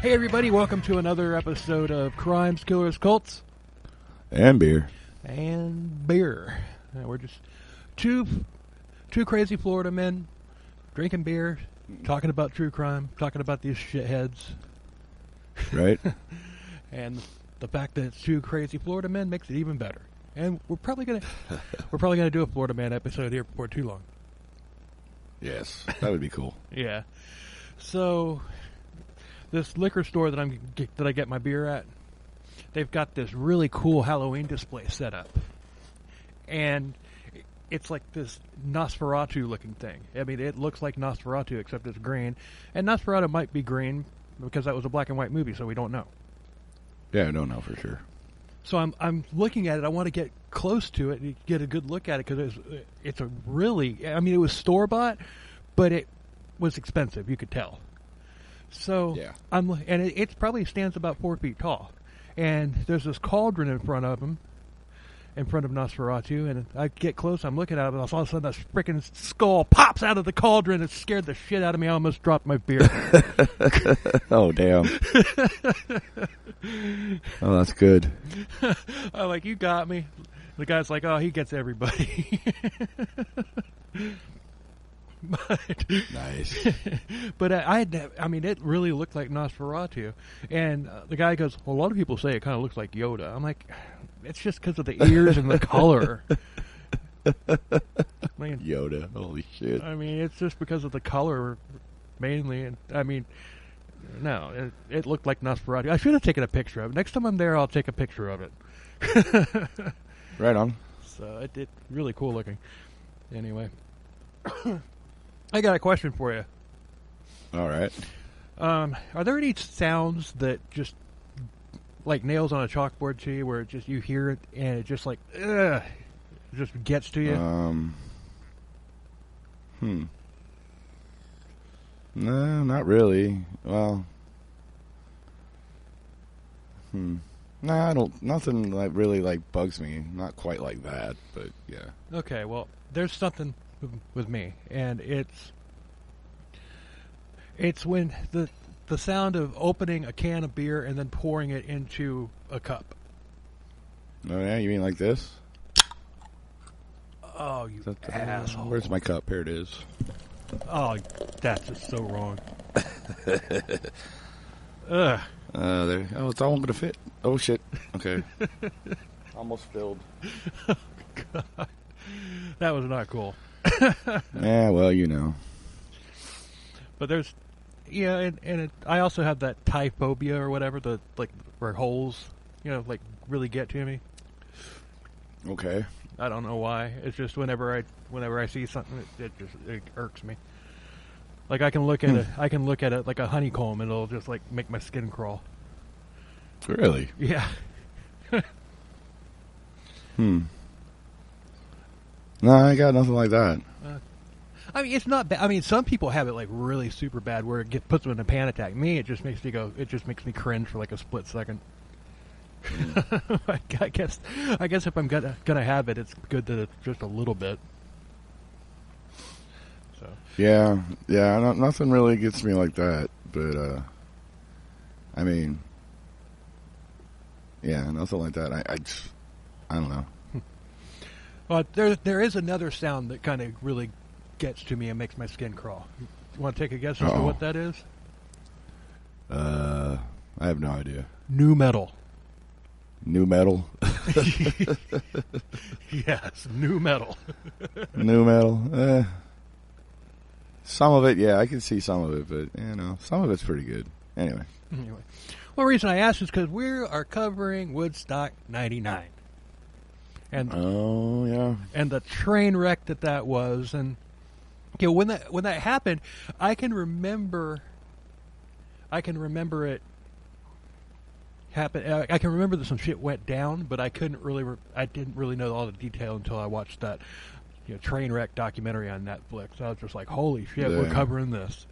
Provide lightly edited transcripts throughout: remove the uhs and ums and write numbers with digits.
Hey everybody, welcome to another episode of Crimes, Killers, Cults. And beer. And beer. We're just two crazy Florida men drinking beer, talking about true crime, talking about these shitheads. Right. And the fact that it's two crazy Florida men makes it even better. And we're probably gonna do a Florida man episode here before too long. Yes, that would be cool. Yeah. So this liquor store that I get my beer at, they've got this really cool Halloween display set up, and it's like this Nosferatu looking thing. I mean, it looks like Nosferatu except it's green, and Nosferatu might be green because that was a black and white movie, so we don't know. Yeah, I don't know for sure. So I'm looking at it. I want to get close to it and get a good look at it because it's a really. I mean, it was store bought, but it was expensive. You could tell. So yeah. It probably stands about 4 feet tall, and there's this cauldron in front of him, in front of Nosferatu, and I get close. I'm looking at it, and all of a sudden, this freaking skull pops out of the cauldron. It scared the shit out of me. I almost dropped my beer. Oh damn! Oh, that's good. I'm like, you got me. The guy's like, oh, he gets everybody. But, nice. But I mean, it really looked like Nosferatu. And the guy goes, well, a lot of people say it kind of looks like Yoda. I'm like, it's just because of the ears and the color. Yoda, holy shit. I mean, it's just because of the color, mainly. And I mean, no, it looked like Nosferatu. I should have taken a picture of it. Next time I'm there, I'll take a picture of it. Right on. So it really cool looking. Anyway. I got a question for you. All right. Are there any sounds that just like nails on a chalkboard to you, where it just you hear it and it just like it just gets to you? No, not really. Well, no, I don't. Nothing like really like bugs me. Not quite like that, but yeah. Okay, well, there's something with me, and it's when the sound of opening a can of beer and then pouring it into a cup. Oh yeah, you mean like this? Oh, you asshole! Where's my cup? Here it is. Oh, that's just so wrong. Ugh. There. Oh, it's all going to fit. Oh shit. Okay. Almost filled. Oh, God. That was not cool. Yeah, well, you know. But there's, yeah, I also have that typhobia or whatever, where holes, like really get to me. Okay. I don't know why. It's just whenever I see something, it irks me. Like I can look at it like a honeycomb, and it'll just like make my skin crawl. Really? Yeah. No, I got nothing like that. I mean, it's not bad. I mean, some people have it like really super bad, where it puts them in a panic attack. Me, it just makes me cringe for like a split second. I guess if I'm gonna have it, it's good that it's just a little bit. So yeah, nothing really gets me like that. But I mean, yeah, nothing like that. I don't know. Well, there is another sound that kind of really gets to me and makes my skin crawl. You want to take a guess as to what that is? I have no idea. Nu metal. Nu metal? Yes, nu metal. Nu metal? Some of it, yeah, I can see some of it, but, some of it's pretty good. Anyway. Well, the reason I asked is because we are covering Woodstock 99. And oh yeah, and the train wreck that was, and when that happened, I can remember it happen. I can remember that some shit went down, but I didn't really know all the detail until I watched that Trainwreck documentary on Netflix. I was just like, holy shit, we're covering this.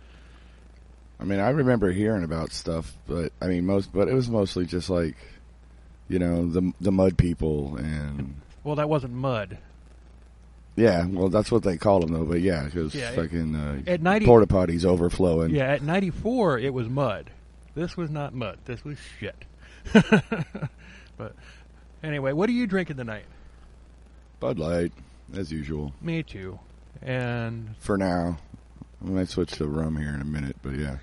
I mean, I remember hearing about stuff, but I mean, it was mostly just like, the mud people and. Well, that wasn't mud. Yeah, well, that's what they call them, though. But yeah, because fucking porta potties overflowing. Yeah, at 94 it was mud. This was not mud. This was shit. But anyway, what are you drinking tonight? Bud Light, as usual. Me too. And for now, I might switch to rum here in a minute, but yeah.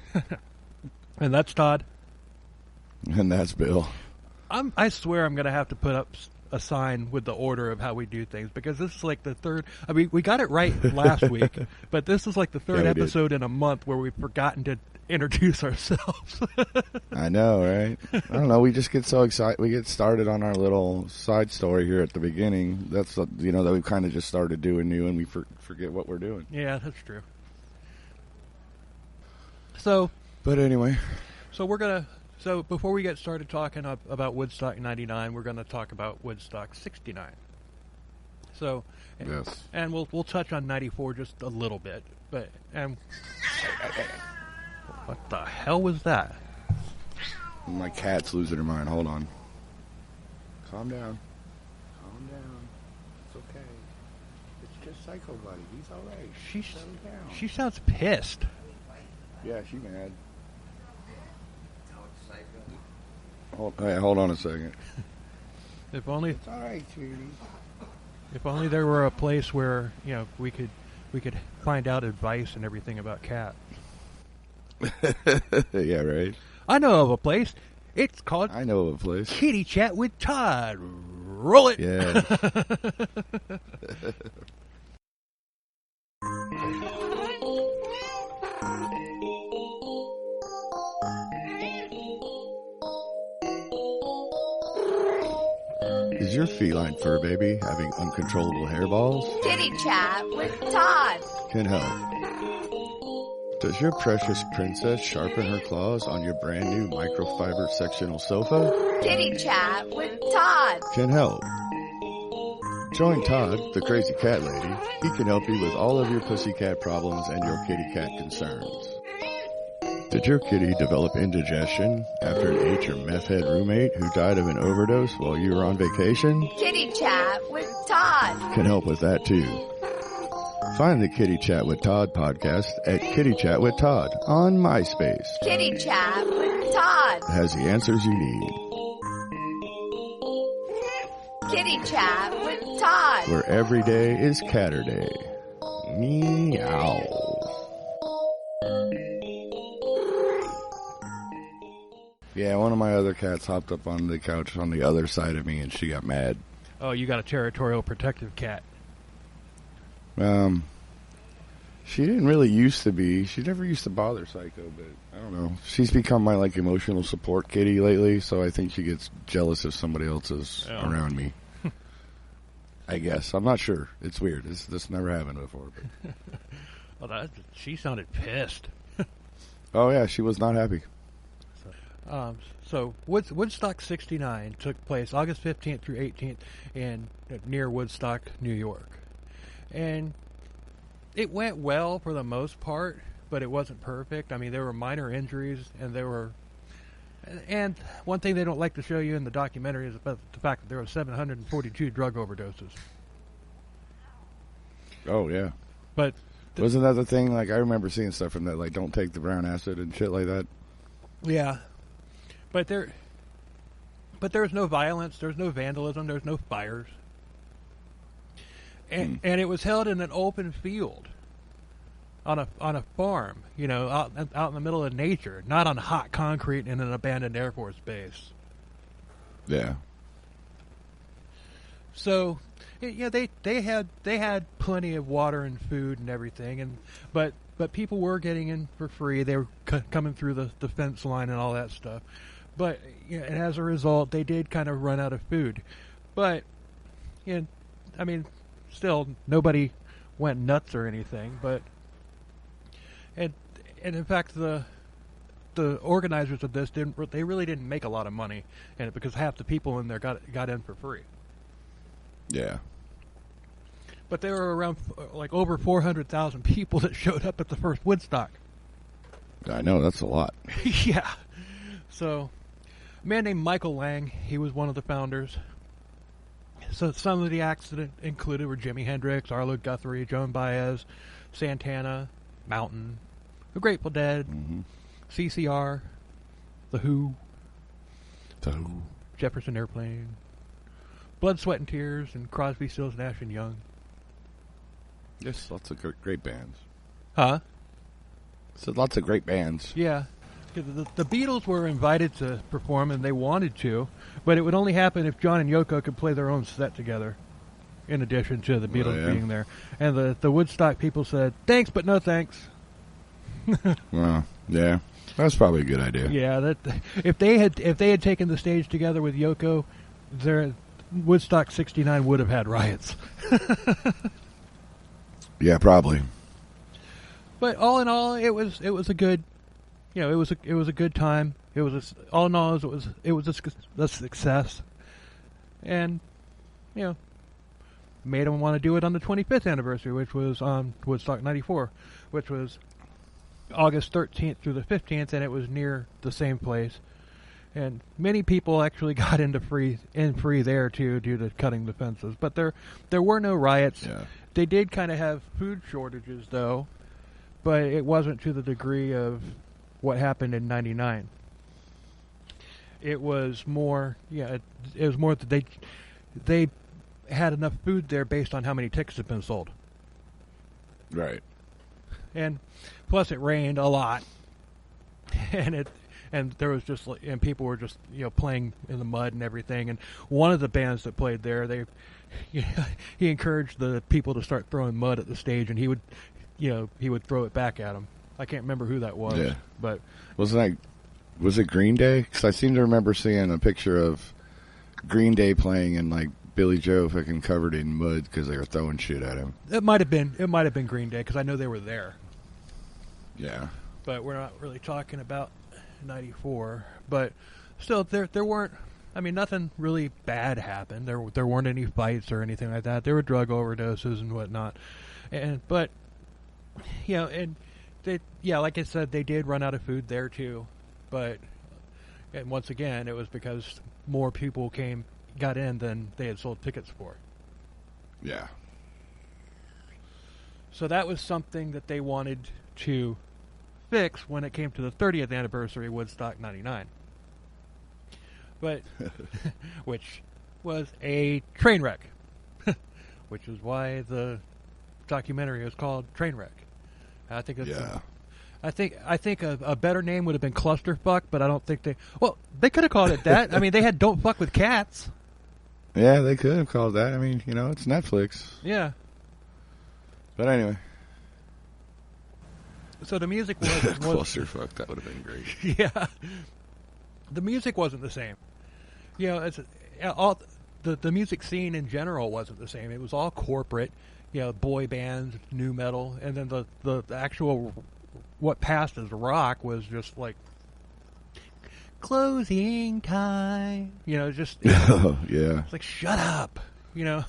And that's Todd. And that's Bill. I swear I'm going to have to put up a sign with the order of how we do things, because this is like the third. I mean, we got it right last week, but this is like the third episode in a month where we've forgotten to introduce ourselves. I know, right? I don't know. We just get so excited. We get started on our little side story here at the beginning. That's that we kind of just started doing new, and we forget what we're doing. Yeah, that's true. So, but anyway, so before we get started talking about Woodstock 99, we're gonna talk about Woodstock 69. So, yes, and we'll touch on 94 just a little bit, but what the hell was that? My cat's losing her mind. Hold on. Calm down. Calm down. It's okay. It's just Psycho Buddy. He's all right. She sounds pissed. Yeah, she's mad. Hold on a second. If only it's all right, sweetie. If only there were a place where we could find out advice and everything about cat. Yeah, right. I know of a place. It's called I know of a place. Kitty Chat with Todd. Roll it. Yeah. Is your feline fur baby having uncontrollable hairballs? Kitty Chat with Todd can help. Does your precious princess sharpen her claws on your brand new microfiber sectional sofa? Kitty Chat with Todd can help. Join Todd, the crazy cat lady. He can help you with all of your pussycat problems and your kitty cat concerns. Did your kitty develop indigestion after it ate your meth head roommate who died of an overdose while you were on vacation? Kitty Chat with Todd can help with that too. Find the Kitty Chat with Todd podcast at Kitty Chat with Todd on MySpace. Kitty Chat with Todd has the answers you need. Kitty Chat with Todd, where every day is Catterday. Meow. Yeah, one of my other cats hopped up on the couch on the other side of me, and she got mad. Oh, you got a territorial protective cat. She didn't really used to be. She never used to bother Psycho, but I don't know. She's become my emotional support kitty lately, so I think she gets jealous if somebody else is around me. I guess. I'm not sure. It's weird. This never happened before. But. Well, she sounded pissed. Oh yeah, she was not happy. So Woodstock 69 took place August 15th through 18th near Woodstock, New York. And it went well for the most part, but it wasn't perfect. I mean, there were minor injuries, and one thing they don't like to show you in the documentary is about the fact that there were 742 drug overdoses. Oh, yeah. But wasn't that the thing? I remember seeing stuff from that, don't take the brown acid and shit like that. Yeah. But there's no violence, there's no vandalism, there's no fires. And it was held in an open field on a farm, out in the middle of nature, not on hot concrete in an abandoned Air Force base. Yeah. So, they had plenty of water and food and everything, but people were getting in for free. They were coming through the fence line and all that stuff. But and as a result, they did kind of run out of food. But still, nobody went nuts or anything. But and in fact, the organizers of this really didn't make a lot of money in it, because half the people in there got in for free. Yeah. But there were around over 400,000 people that showed up at the first Woodstock. I know, that's a lot. Yeah. So, a man named Michael Lang, he was one of the founders. So some of the acts that included were Jimi Hendrix, Arlo Guthrie, Joan Baez, Santana, Mountain, The Grateful Dead, CCR, The Who, The Who. Jefferson Airplane, Blood, Sweat, and Tears, and Crosby, Stills, Nash and Young. Yes, lots of great bands. Huh? So lots of great bands. Yeah. The Beatles were invited to perform, and they wanted to, but it would only happen if John and Yoko could play their own set together, in addition to the Beatles being there. And the Woodstock people said, thanks, but no thanks. Well, yeah. That's probably a good idea. Yeah, that if they had taken the stage together with Yoko, their Woodstock '69 would have had riots. Yeah, probably. But all in all, it was a good, it was a good time. All in all, it was a success, and made them want to do it on the 25th anniversary, which was on Woodstock '94, which was August 13th through the 15th, and it was near the same place. And many people actually got in free there too, due to cutting the fences. But there were no riots. Yeah. They did kind of have food shortages though, but it wasn't to the degree of what happened in '99. It was more, it was more that they had enough food there based on how many tickets had been sold. Right. And plus it rained a lot, and there was just, and people were just playing in the mud and everything. And one of the bands that played there, he encouraged the people to start throwing mud at the stage, and he would throw it back at them. I can't remember who that was, but was it Green Day? Because I seem to remember seeing a picture of Green Day playing and like Billy Joe fucking covered in mud because they were throwing shit at him. It might have been Green Day because I know they were there. Yeah. But we're not really talking about '94. But still, there weren't. I mean, nothing really bad happened. There weren't any fights or anything like that. There were drug overdoses and whatnot. And like I said, they did run out of food there too. But and once again, it was because more people got in than they had sold tickets for. Yeah. So that was something that they wanted to fix when it came to the 30th anniversary of Woodstock '99. But which was a train wreck. Which is why the documentary is called Trainwreck. I think I think a better name would have been Clusterfuck, but I don't think they could have called it that. I mean, they had Don't Fuck with Cats. Yeah, they could have called that. I mean, it's Netflix. Yeah. But anyway. So the music was Clusterfuck. That would have been great. Yeah. The music wasn't the same. It's all the music scene in general wasn't the same. It was all corporate, boy bands, new metal, and then the actual what passed as rock was just like closing time. Just Oh, yeah. It's like shut up. It's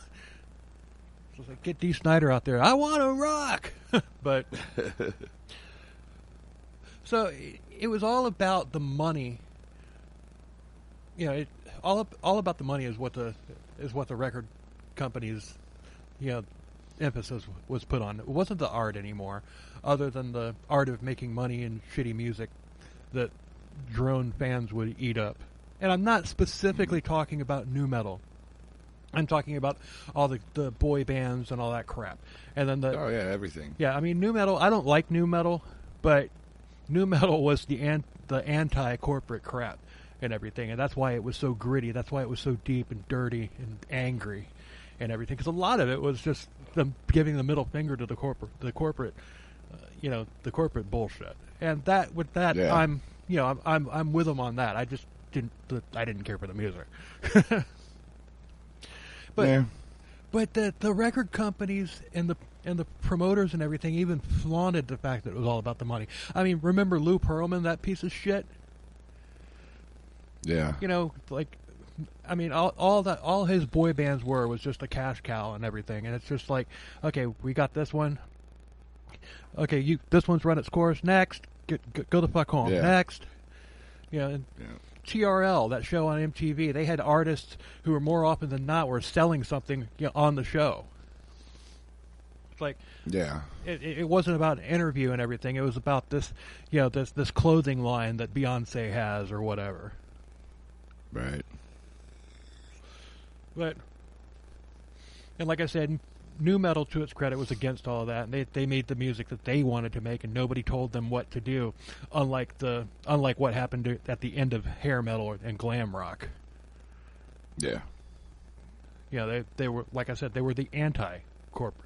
like get Dee Snider out there. I want to rock. But so it was all about the money. All about the money is what the record companies, emphasis was put on. It wasn't the art anymore, other than the art of making money and shitty music that drone fans would eat up. And I'm not specifically talking about nu metal. I'm talking about all the boy bands and all that crap. And then everything. Yeah, I mean nu metal. I don't like nu metal, but nu metal was the anti-corporate crap and everything, and that's why it was so gritty. That's why it was so deep and dirty and angry and everything. Because a lot of it was just them giving the middle finger to the corporate bullshit. And I'm with them on that. I just didn't care for the music. But the record companies and the promoters and everything even flaunted the fact that it was all about the money. I mean, remember Lou Pearlman, that piece of shit? Yeah. All his boy bands was just a cash cow and everything, and it's just like, okay, we got this one. Okay, this one's run its course. Next, go the fuck home. Yeah. Next, TRL, that show on MTV, they had artists who were more often than not were selling something on the show. It's like, Yeah. It wasn't about an interview and everything. It was about this, this clothing line that Beyonce has or whatever. Right. But, and like I said, nu metal, to its credit, was against all of that, and they made the music that they wanted to make, and nobody told them what to do. Unlike what happened at the end of hair metal and glam rock. Yeah. They were, like I said, they were the anti-corporate.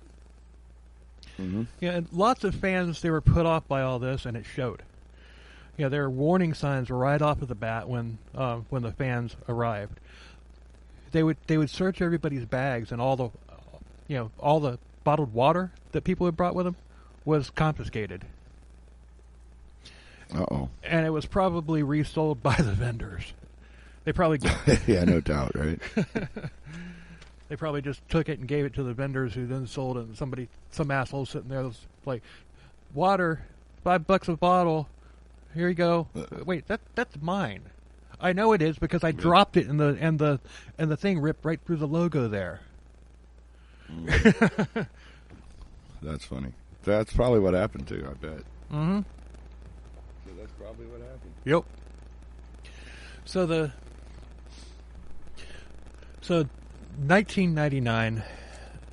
Mm-hmm. Yeah, and lots of fans, they were put off by all this, and it showed. There were warning signs right off of the bat when the fans arrived. They would search everybody's bags, and all the bottled water that people had brought with them was confiscated. Uh-oh. And it was probably resold by the vendors. They probably yeah, no doubt, right? They probably just took it and gave it to the vendors, who then sold it. And some asshole sitting there was like, "Water, $5 a bottle. Here you go." Wait, that's mine. I know it is because I dropped it, and the thing ripped right through the logo there. That's funny. That's probably what happened too, I bet. Mm-hmm. So that's probably what happened. Yep. So 1999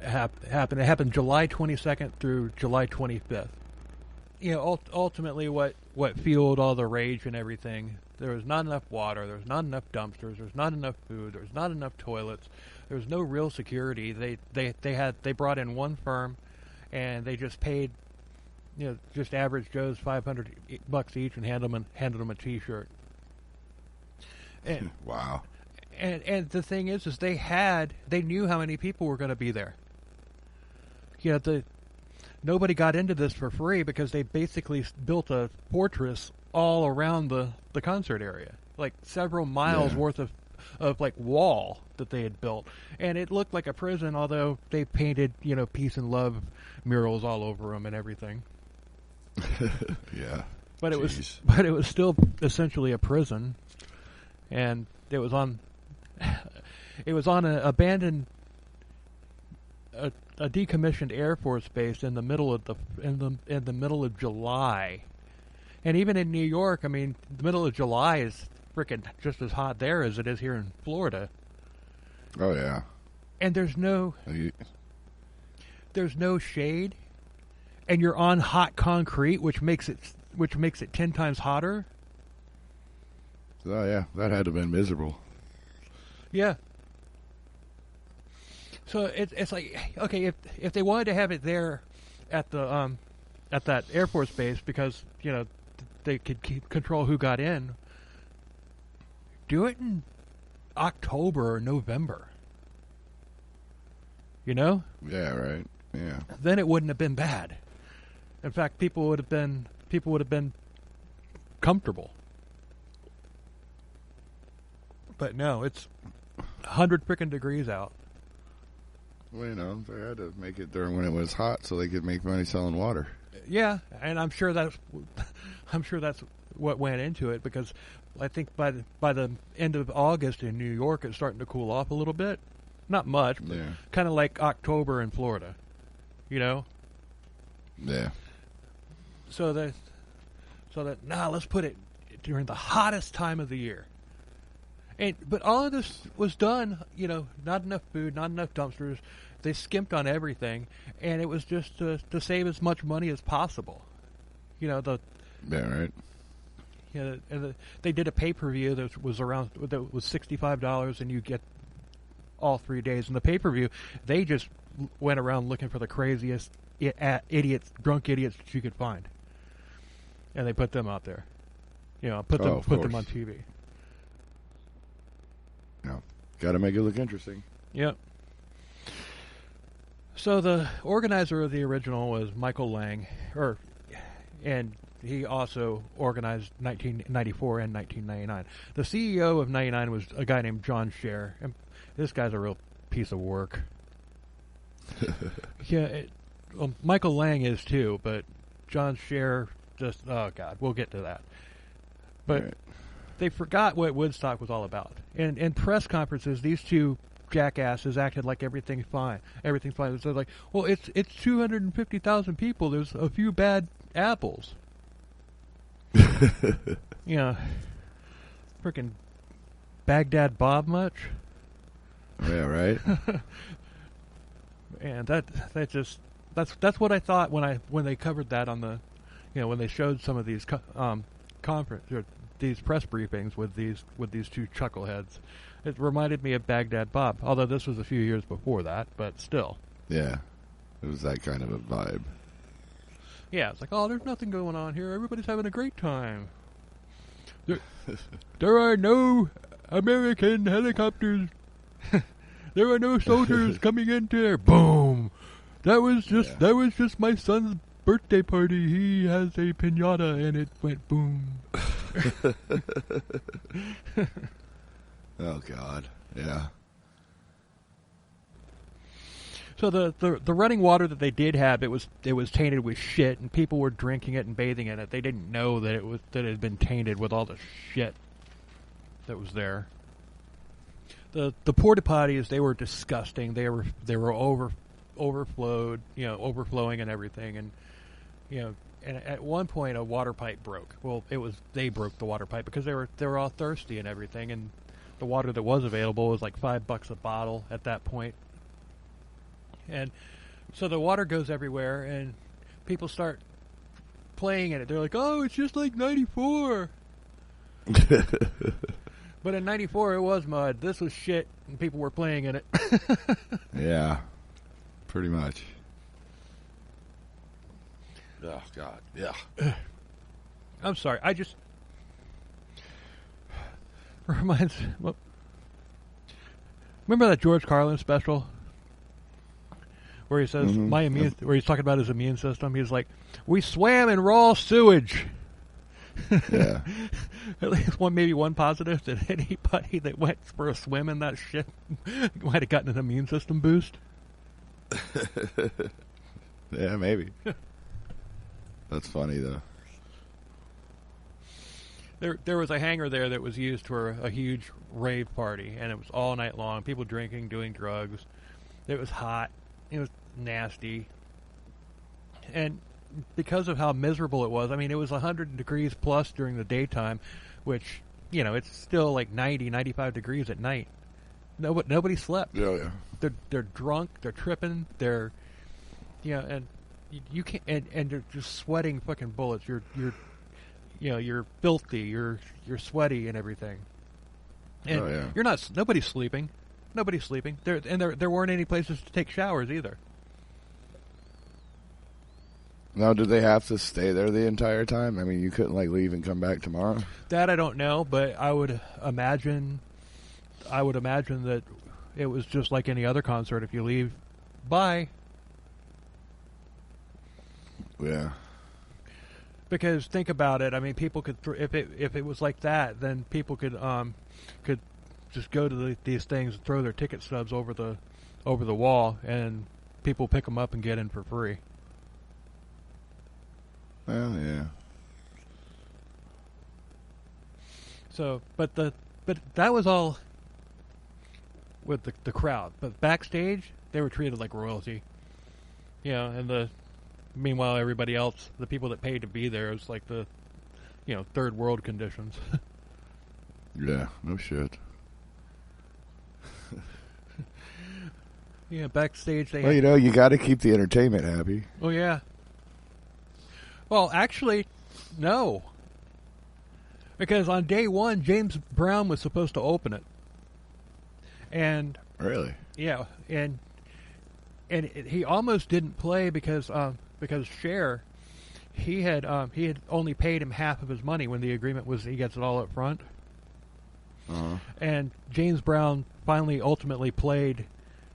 happened. It happened July 22nd through July 25th. Ultimately, what fueled all the rage and everything. There was not enough water. There was not enough dumpsters. There was not enough food. There was not enough toilets. There was no real security. They brought in one firm, and they just paid, just average Joes $500 each, and handed them a T-shirt. And, wow. And the thing is they knew how many people were going to be there. Nobody got into this for free, because they basically built a fortress all around the concert area, like several miles worth of like wall that they had built, and it looked like a prison. Although they painted peace and love murals all over them and everything. Yeah, but it was still essentially a prison, and it was on an abandoned, a decommissioned Air Force base in the middle of July. And even in New York, I mean, the middle of July is frickin' just as hot there as it is here in Florida. Oh yeah. And there's no shade, and you're on hot concrete, which makes it 10 times hotter. Oh yeah, that had to have been miserable. Yeah. So it's like, okay, if they wanted to have it there at that Air Force base, because they could control who got in, do it in October or November. Yeah, right. Yeah. Then it wouldn't have been bad. In fact, people would have been comfortable. But no, it's 100 frickin' degrees out. Well, they had to make it during when it was hot so they could make money selling water. Yeah, and I'm sure that's what went into it, because I think by the end of August in New York, it's starting to cool off a little bit. Not much, but kind of like October in Florida, Yeah. So that let's put it during the hottest time of the year. But all of this was done, not enough food, not enough dumpsters. They skimped on everything, and it was just to save as much money as possible. Yeah, right. They did a pay-per-view that was $65, and you get all 3 days. And the pay-per-view, they just went around looking for the craziest drunk idiots that you could find, and they put them out there. Put them on TV. No, got to make it look interesting. Yep. So the organizer of the original was Michael Lang, and he also organized 1994 and 1999. The CEO of 99 was a guy named John Scher, and this guy's a real piece of work. Michael Lang is too, but John Scher just, oh God, we'll get to that. But they forgot what Woodstock was all about. In press conferences, these two jackasses acted like everything's fine. Everything's fine. So like, well, it's 250,000 people. There's a few bad apples. Freaking Baghdad Bob much? Yeah, right. And that's what I thought when they covered that on the, when they showed some of these conference or these press briefings with these two chuckleheads. It reminded me of Baghdad Bob, although this was a few years before that, but still. Yeah, it was that kind of a vibe. Yeah, it's like, oh, there's nothing going on here. Everybody's having a great time. There are no American helicopters. There are no soldiers coming into there. Boom. That was just my son's birthday party. He has a piñata and it went boom. Oh God. Yeah. So the running water that they did have, it was tainted with shit, and people were drinking it and bathing in it. They didn't know that it had been tainted with all the shit that was there. The porta potties, they were disgusting. They were overflowed, overflowing and everything, and and at one point a water pipe broke. Well, they broke the water pipe because they were all thirsty and everything, and the water that was available was like $5 a bottle at that point. And so the water goes everywhere, and people start playing in it. They're like, "Oh, it's just like '94." But in '94, it was mud. This was shit, and people were playing in it. Yeah, pretty much. Oh God, yeah. I'm sorry. I just reminds. Well, remember that George Carlin special? Where he says where he's talking about his immune system. He's like, "We swam in raw sewage." Yeah. At least maybe one positive that anybody that went for a swim in that shit might have gotten an immune system boost. Yeah, maybe. That's funny though. There was a hangar there that was used for a huge rave party, and it was all night long. People drinking, doing drugs. It was hot. It was nasty. And because of how miserable it was, I mean, it was 100 degrees plus during the daytime, which, it's still like 90, 95 degrees at night. Nobody slept. Yeah. They're drunk, they're tripping, they're, and you can't, and they're just sweating fucking bullets. You're filthy, you're sweaty and everything. And nobody's sleeping. Nobody's sleeping. There weren't any places to take showers either. Now, did they have to stay there the entire time? I mean, you couldn't leave and come back tomorrow? That I don't know, but I would imagine that it was just like any other concert. If you leave, bye. Yeah. Because think about it. I mean, people could if it was like that, then people could just go to these things and throw their ticket stubs over the wall, and people pick them up and get in for free. Well, yeah. So, but that was all with the crowd. But backstage, they were treated like royalty. And meanwhile, everybody else, the people that paid to be there, was like the, third world conditions. Yeah, no shit. Yeah, backstage they. Well, you got to keep the entertainment happy. Oh yeah. Well, actually, no. Because on day one, James Brown was supposed to open it, and really, yeah, and he almost didn't play because Cher, he had only paid him half of his money when the agreement was he gets it all up front. Uh-huh. And James Brown ultimately played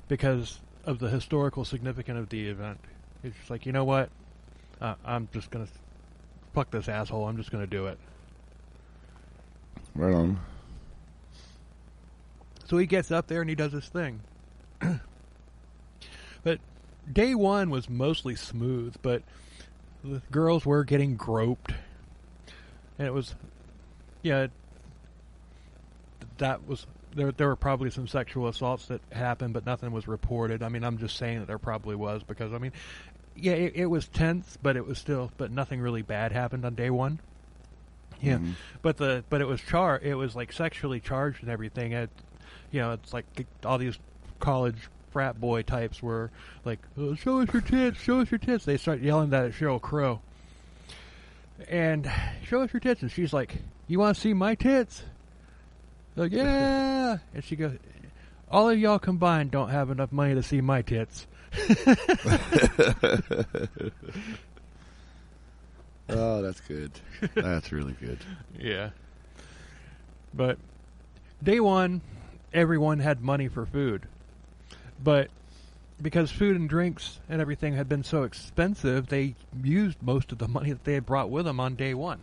because of the historical significance of the event. He's just like, you know what? I'm just going to fuck this asshole. I'm just going to do it. Right on. So he gets up there and he does his thing. But day one was mostly smooth, but the girls were getting groped. And it was, that was there were probably some sexual assaults that happened, but nothing was reported. I mean, I'm just saying that there probably was because, I mean, yeah, it was tense, but but nothing really bad happened on day one. Yeah, but it was like sexually charged and everything. It's like all these college frat boy types were like, oh, show us your tits, show us your tits. They start yelling that at Sheryl Crow. And show us your tits, and she's like, you want to see my tits? Like, yeah. And she goes, all of y'all combined don't have enough money to see my tits. Oh, that's good. That's really good. Yeah. But day one, everyone had money for food. But because food and drinks and everything had been so expensive, they used most of the money that they had brought with them on day one.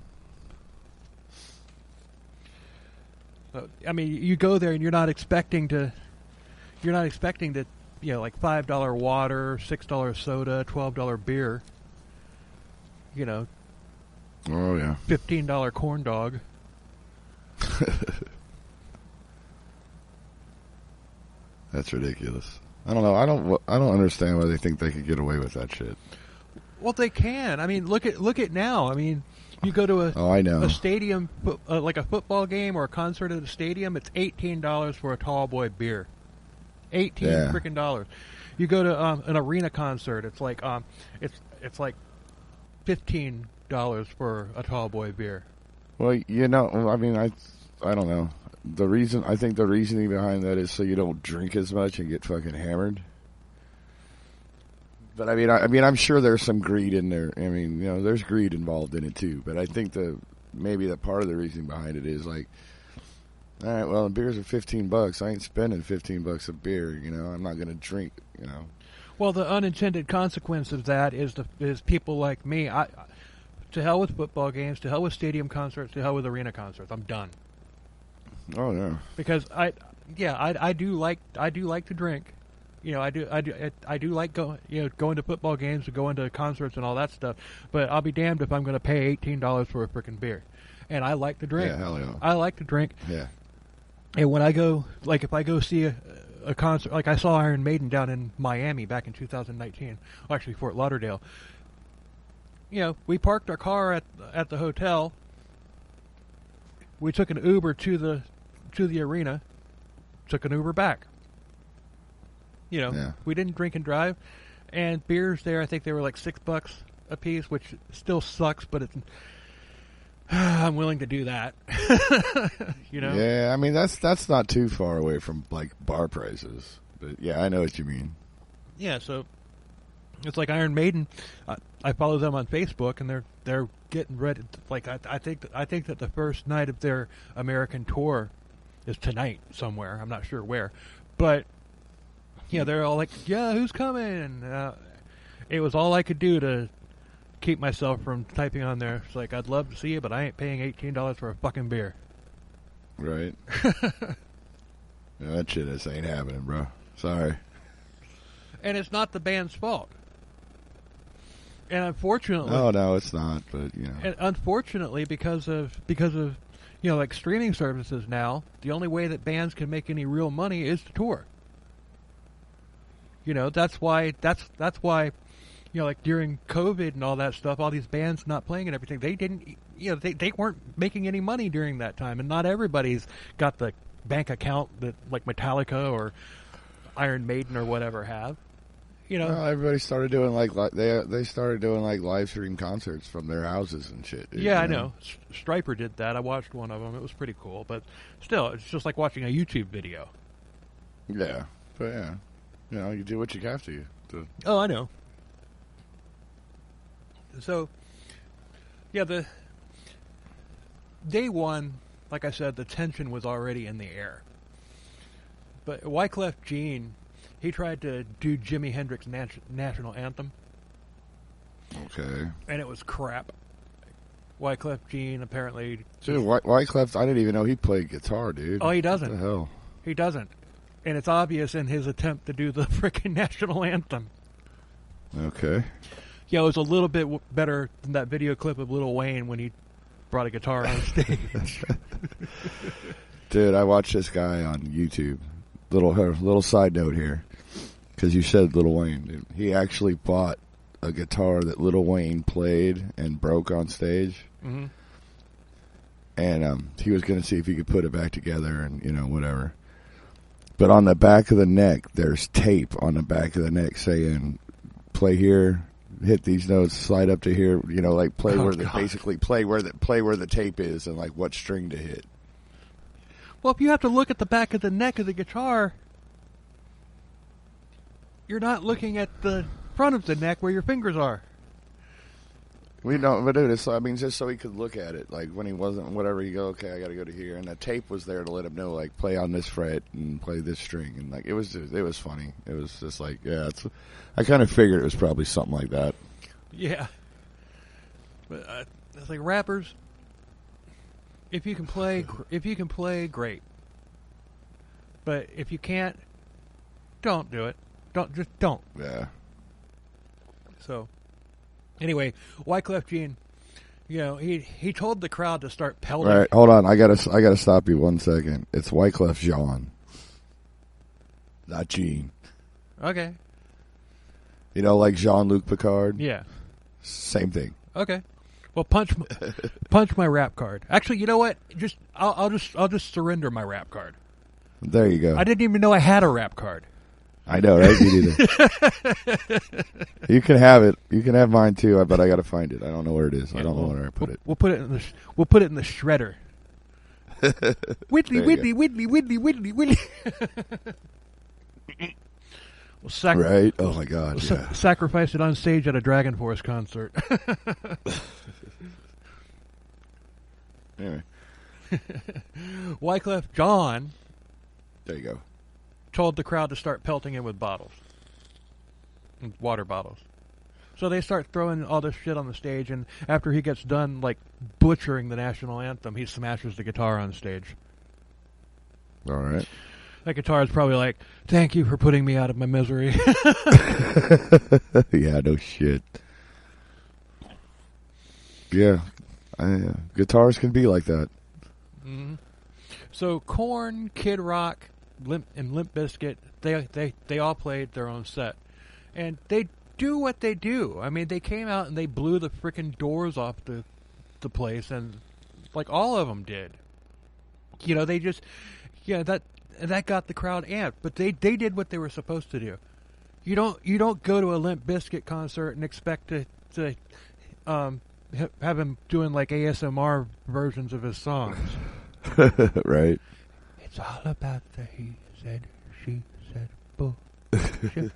So, I mean, you go there and you're not expecting to, like $5 water, $6 soda, $12 beer, Oh, yeah. $15 corn dog. That's ridiculous. I don't know. I don't understand why they think they could get away with that shit. Well, they can. I mean, look at now. I mean, you go to a stadium, like a football game or a concert at a stadium. It's $18 for a tall boy beer. $18 freaking dollars. You go to an arena concert. It's like it's like $15 for a tall boy beer. Well, I mean, I don't know. I think the reasoning behind that is so you don't drink as much and get fucking hammered. But I mean, I'm sure there's some greed in there. I mean, there's greed involved in it too. But I think maybe the part of the reasoning behind it is like, all right, well, beers are $15. I ain't spending $15 a beer. I'm not gonna drink. Well, the unintended consequence of that is people like me. To hell with football games. To hell with stadium concerts. To hell with arena concerts. I'm done. Oh yeah. Because I do like to drink. I do like going to football games and going to concerts and all that stuff. But I'll be damned if I'm going to pay $18 for a frickin' beer. And I like to drink. Yeah, hell yeah. I like to drink. Yeah. And when I go, like if I go see a concert, like I saw Iron Maiden down in Miami back in 2019, well, actually Fort Lauderdale. We parked our car at the hotel. We took an Uber to the arena, took an Uber back. We didn't drink and drive, and beers there, I think they were like $6 a piece, which still sucks, but it's I'm willing to do that. Yeah, I mean that's not too far away from like bar prices, but yeah, I know what you mean. Yeah, so it's like Iron Maiden. I follow them on Facebook, and they're getting ready. Like I think that the first night of their American tour is tonight somewhere. I'm not sure where, but they're all like, "Yeah, who's coming?" It was all I could do to keep myself from typing on there. It's like, I'd love to see you, but I ain't paying $18 for a fucking beer. Right. That shit just ain't happening, bro. Sorry. And it's not the band's fault. And unfortunately, no, it's not. But and unfortunately, because of like streaming services now, the only way that bands can make any real money is to tour. That's why. Like during COVID and all that stuff, all these bands not playing and everything, they didn't. They weren't making any money during that time, and not everybody's got the bank account that like Metallica or Iron Maiden or whatever have. Well, everybody started doing they started doing like live stream concerts from their houses and shit. Dude, yeah, I know. Stryper did that. I watched one of them. It was pretty cool, but still, it's just like watching a YouTube video. Yeah, but yeah, you do what you have to. Oh, I know. So, yeah, the day one, like I said, the tension was already in the air. But Wyclef Jean, he tried to do Jimi Hendrix' national anthem. Okay. And it was crap. Wyclef Jean apparently... Dude, Wyclef, I didn't even know he played guitar, dude. Oh, he doesn't. What the hell? He doesn't. And it's obvious in his attempt to do the frickin' national anthem. Okay. Yeah, it was a little bit better than that video clip of Lil Wayne when he brought a guitar on stage. Dude, I watched this guy on YouTube. Little side note here, because you said Lil Wayne. Dude. He actually bought a guitar that Lil Wayne played and broke on stage. Mm-hmm. And he was going to see if he could put it back together and, whatever. But on the back of the neck, there's tape on the back of the neck saying, play here, hit these notes, slide up to here, like play where the tape is and like what string to hit. Well, if you have to look at the back of the neck of the guitar, you're not looking at the front of the neck where your fingers are. We don't, but dude, just so he could look at it, like when he wasn't, whatever, you go, okay, I got to go to here, and the tape was there to let him know, like, play on this fret and play this string, and like it was funny. It was just like, yeah, I kind of figured it was probably something like that. Yeah, but it's like rappers. If you can play, great. But if you can't, don't do it. Don't. Yeah. So. Anyway, Wyclef Jean, he told the crowd to start pelting. Right, hold on, I gotta stop you 1 second. It's Wyclef Jean, not Jean. Okay. Like Jean-Luc Picard. Yeah. Same thing. Okay. Well, punch my rap card. Actually, you know what? I'll just surrender my rap card. There you go. I didn't even know I had a rap card. I know, right? Me neither. You can have it. You can have mine too, but I got to find it. I don't know where it is. I don't know where I put it. We'll put it in the shredder. Whitley. Right? Oh my God! Yeah. Sacrifice it on stage at a Dragon Force concert. Anyway, Wyclef Jean. There you go. Told the crowd to start pelting him with bottles, water bottles. So they start throwing all this shit on the stage, and after he gets done, like, butchering the national anthem, he smashes the guitar on stage. All right. That guitar is probably like, thank you for putting me out of my misery. Yeah, no shit. Yeah. Guitars can be like that. Mm-hmm. So Korn, Kid Rock, Limp Bizkit, they all played their own set. And they do what they do. I mean, they came out and they blew the frickin' doors off the place, and like all of them did. They just, that got the crowd amped. But they did what they were supposed to do. You don't go to a Limp Bizkit concert and expect to have him doing like ASMR versions of his songs. Right. It's all about the he said, she said, bullshit.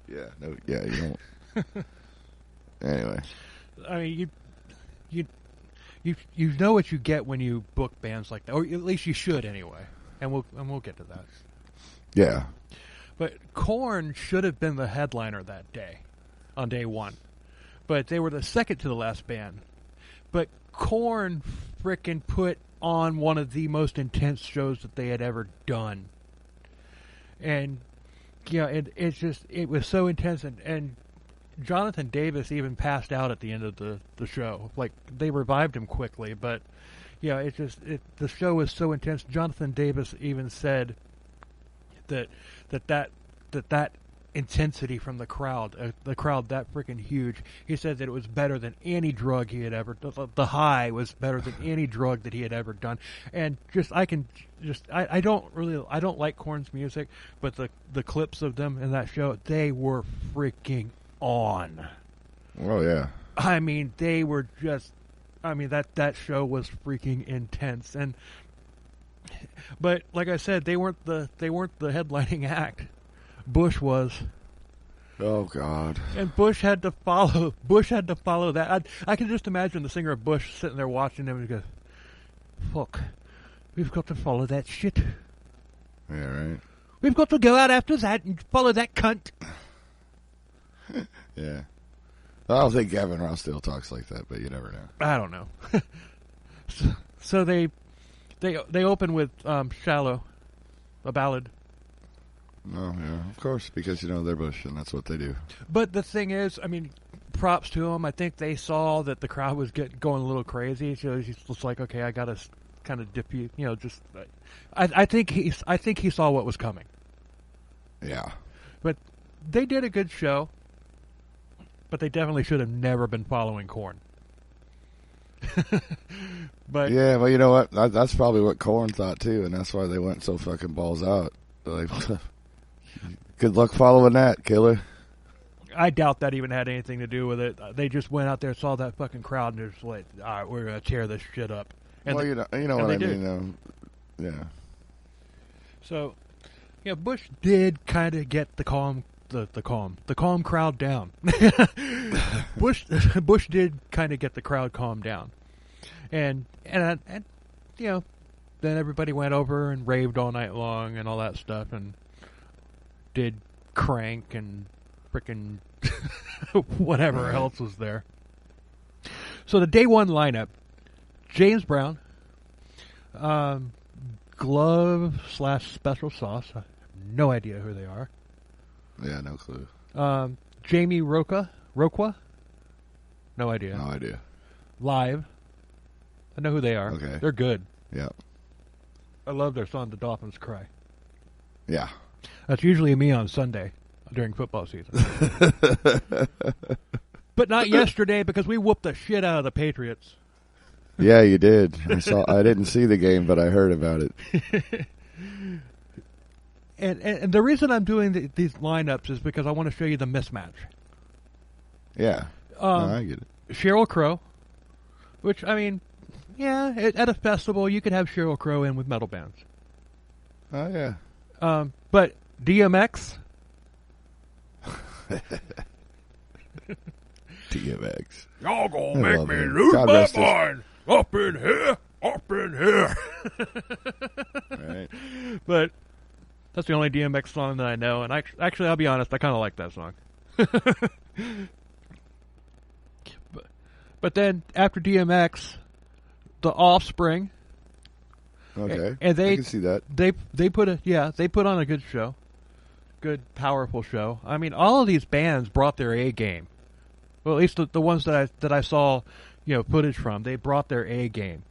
Yeah, you don't. Anyway, I mean, you know what you get when you book bands like that, or at least you should anyway. And we'll get to that. Yeah. But Korn should have been the headliner that day, on day one, but they were the second to the last band. But Korn frickin' put on one of the most intense shows that they had ever done. And it was so intense, and Jonathan Davis even passed out at the end of the show. Like, they revived him quickly, but the show was so intense. Jonathan Davis even said that intensity from the crowd that freaking huge. He said that it was better than any drug he had ever. The high was better than any drug that he had ever done. And I don't like Korn's music, but the clips of them in that show, they were freaking on. Oh yeah. I mean, they were just. I mean, that show was freaking intense. But like I said, they weren't the headlining act. Bush was. Oh God! And Bush had to follow that. I can just imagine the singer of Bush sitting there watching him and goes, "Fuck, we've got to follow that shit. Yeah, right. We've got to go out after that and follow that cunt." Yeah. I don't think Gavin Ross still talks like that, but you never know. I don't know. So they open with "Shallow," a ballad. Oh, yeah, of course, because, they're Bush, and that's what they do. But the thing is, I mean, props to them. I think they saw that the crowd was going a little crazy, so he's just like, okay, I gotta kind of diffuse. Just I think he saw what was coming. Yeah. But they did a good show. But they definitely should have never been following Korn. But yeah, well, you know what? That's probably what Korn thought too, and that's why they went so fucking balls out. Like, good luck following that, killer. I doubt that even had anything to do with it. They just went out there, saw that fucking crowd, and they're just like, "All right, we're gonna tear this shit up." And well, you know what I mean, though. Yeah. So, Bush did kind of get the calm crowd down. Bush did kind of get the crowd calmed down, and then everybody went over and raved all night long and all that stuff, and did Crank and frickin' whatever else was there. So the day one lineup: James Brown, Glove/Special Sauce. I have no idea who they are. Yeah, no clue. Jamie Roqua? No idea. No idea. Live. I know who they are. Okay. They're good. Yeah. I love their song, The Dolphins Cry. Yeah. That's usually me on Sunday during football season. But not yesterday because we whooped the shit out of the Patriots. Yeah, you did. I didn't see the game, but I heard about it. And the reason I'm doing these lineups is because I want to show you the mismatch. Yeah. No, I get it. Sheryl Crow, which, I mean, yeah, at a festival, you could have Sheryl Crow in with metal bands. Oh, yeah. But DMX? DMX. Y'all gonna make me lose my mind. Up in here. Right. But that's the only DMX song that I know, and actually, I'll be honest, I kind of like that song. But then after DMX, The Offspring. Okay, and I can see that. They put on a good show, good powerful show. I mean, all of these bands brought their A game. Well, at least the ones that I saw, footage from, they brought their A game,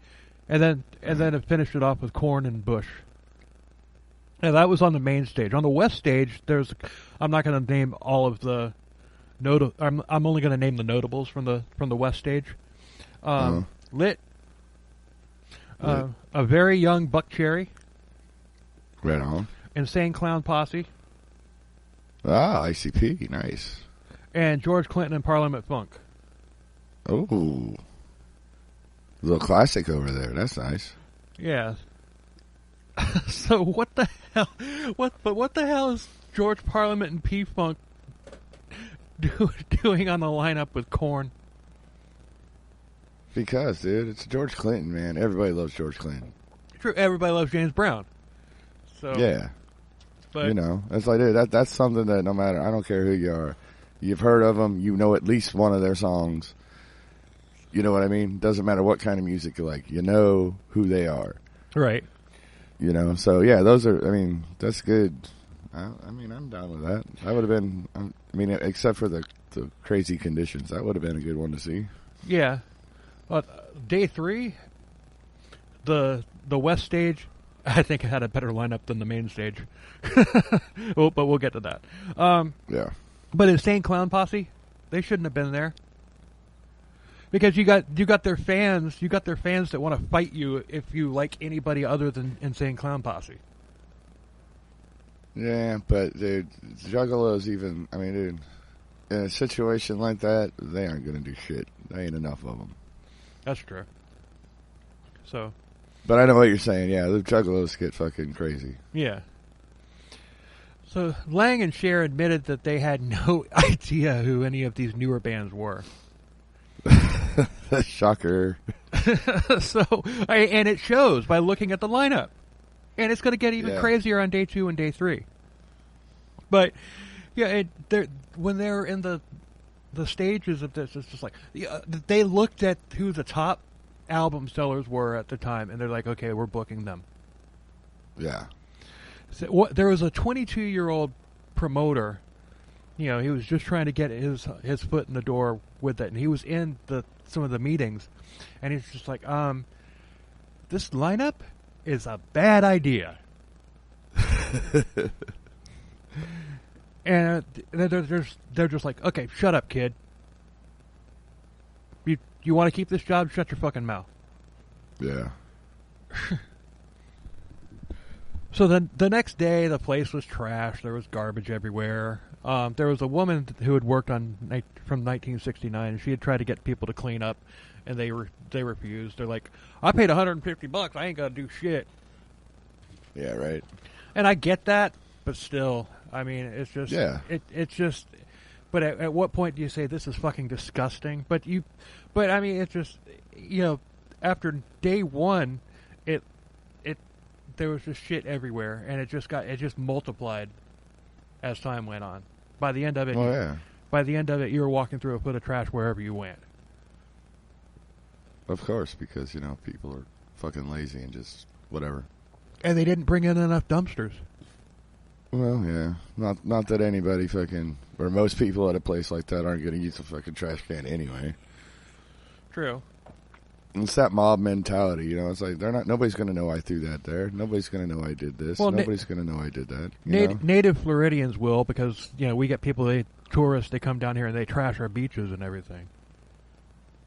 and then it finished it off with Korn and Bush. And that was on the main stage. On the west stage, I'm not going to name all of the I'm only going to name the notables from the west stage. Lit. A very young Buck Cherry. Right on. Insane Clown Posse. Ah, ICP, nice. And George Clinton and Parliament Funk. Oh, little classic over there. That's nice. Yeah. So what the hell? What the hell is George Parliament and P Funk doing on the lineup with Korn? Because, dude, it's George Clinton, man. Everybody loves George Clinton. True, everybody loves James Brown. So yeah, but it's like, dude, that's something that no matter, I don't care who you are, you've heard of them, you know at least one of their songs. You know what I mean? Doesn't matter what kind of music you like, you know who they are. Right. So yeah, those are. I mean, that's good. I'm down with that. That would have been. Except for the crazy conditions, that would have been a good one to see. Yeah. Day 3, the west stage, I think it had a better lineup than the main stage. But we'll get to that. Yeah. But Insane Clown Posse, they shouldn't have been there. Because you got their fans that want to fight you if you like anybody other than Insane Clown Posse. Yeah, but dude, Juggalos even. I mean, dude, in a situation like that, they aren't gonna do shit. There ain't enough of them. That's true. So. But I know what you're saying. Yeah, the Juggalos get fucking crazy. Yeah. So Lang and Cher admitted that they had no idea who any of these newer bands were. Shocker. And it shows by looking at the lineup. And it's going to get even crazier on day 2 and day 3. But, yeah, when they're in the stages of this, it's just like, they looked at who the top album sellers were at the time, and they're like, okay, we're booking them. Yeah. So, there was a 22-year-old promoter. He was just trying to get his foot in the door with it, and he was in some of the meetings, and he's just like, this lineup is a bad idea. And they're just like, okay, shut up, kid. You want to keep this job? Shut your fucking mouth. Yeah. So then the next day, the place was trashed. There was garbage everywhere. There was a woman who had worked from 1969, and she had tried to get people to clean up, and they refused. They're like, I paid $150. I ain't gonna do shit. Yeah, right. And I get that, but still, I mean, it's just it's just. But at what point do you say this is fucking disgusting? But I mean, it's just, after day one, there was just shit everywhere, and it just multiplied as time went on. By the end of it, you were walking through a foot of trash wherever you went. Of course, because people are fucking lazy and just whatever. And they didn't bring in enough dumpsters. Well, yeah. Not that anybody or most people at a place like that aren't going to use a fucking trash can anyway. True. It's that mob mentality, It's like nobody's going to know I threw that there. Nobody's going to know I did this. Well, nobody's going to know I did that. Native Floridians will, because we get people, tourists. They come down here and they trash our beaches and everything.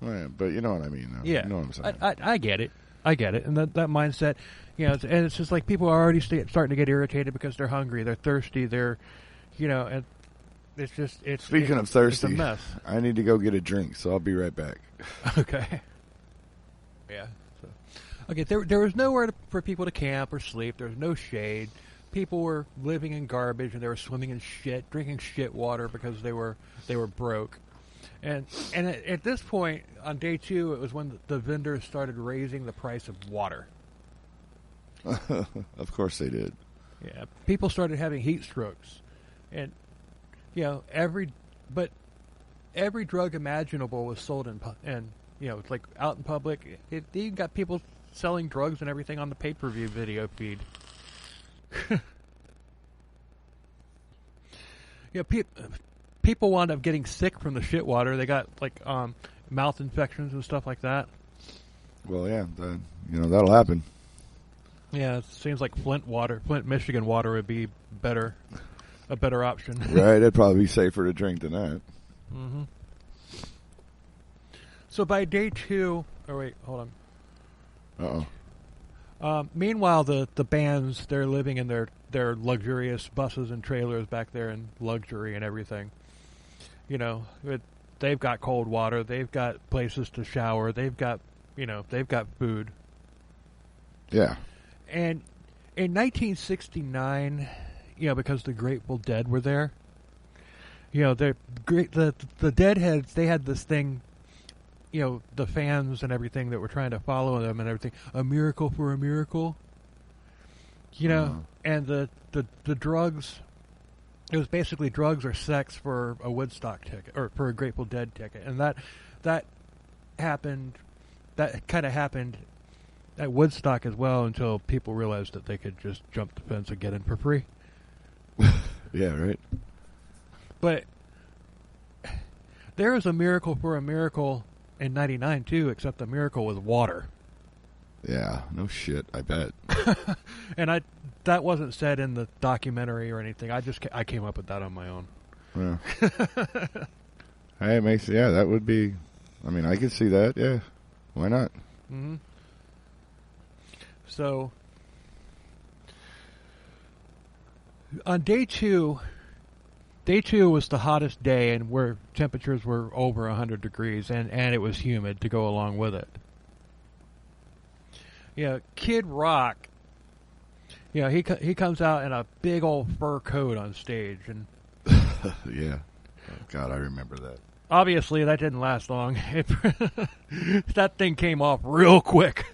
Right, but you know what I mean, though. Yeah, you know what I'm saying. I get it. And that mindset, and it's just like people are already starting to get irritated because they're hungry, they're thirsty, and it's just Speaking of thirsty, it's a mess. I need to go get a drink, so I'll be right back. Okay. Yeah. So, okay. There was nowhere for people to camp or sleep. There was no shade. People were living in garbage, and they were swimming in shit, drinking shit water because they were broke. And at this point, on day 2, it was when the vendors started raising the price of water. Of course they did. Yeah, people started having heat strokes, and every drug imaginable was sold it's like out in public. You got people selling drugs and everything on the pay-per-view video feed. People wound up getting sick from the shit water. They got mouth infections and stuff like that. Well, yeah, that'll happen. Yeah, it seems like Flint, Michigan water would be a better option. Right, it'd probably be safer to drink than that. Mm-hmm. So by day 2, hold on. Uh-oh. Meanwhile, the bands, they're living in their luxurious buses and trailers back there in luxury and everything. They've got cold water, they've got places to shower, they've got food. Yeah. And in 1969, because the Grateful Dead were there, the Deadheads, they had this thing, the fans and everything that were trying to follow them and everything, a miracle for a miracle, and the drugs, it was basically drugs or sex for a Woodstock ticket, or for a Grateful Dead ticket, and that kind of happened at Woodstock as well, until people realized that they could just jump the fence and get in for free. Yeah, right. But there was a miracle for a miracle in 99 too, except the miracle was water. Yeah, no shit, I bet. And that wasn't said in the documentary or anything. I came up with that on my own. Yeah. Hey, it makes, that would be, I could see that, yeah. Why not? Mm-hmm. So, on day 2 was the hottest day, and where temperatures were over 100 degrees, and it was humid to go along with it. Kid Rock, he comes out in a big old fur coat on stage, and yeah. Oh, God, I remember that. Obviously, that didn't last long. That thing came off real quick.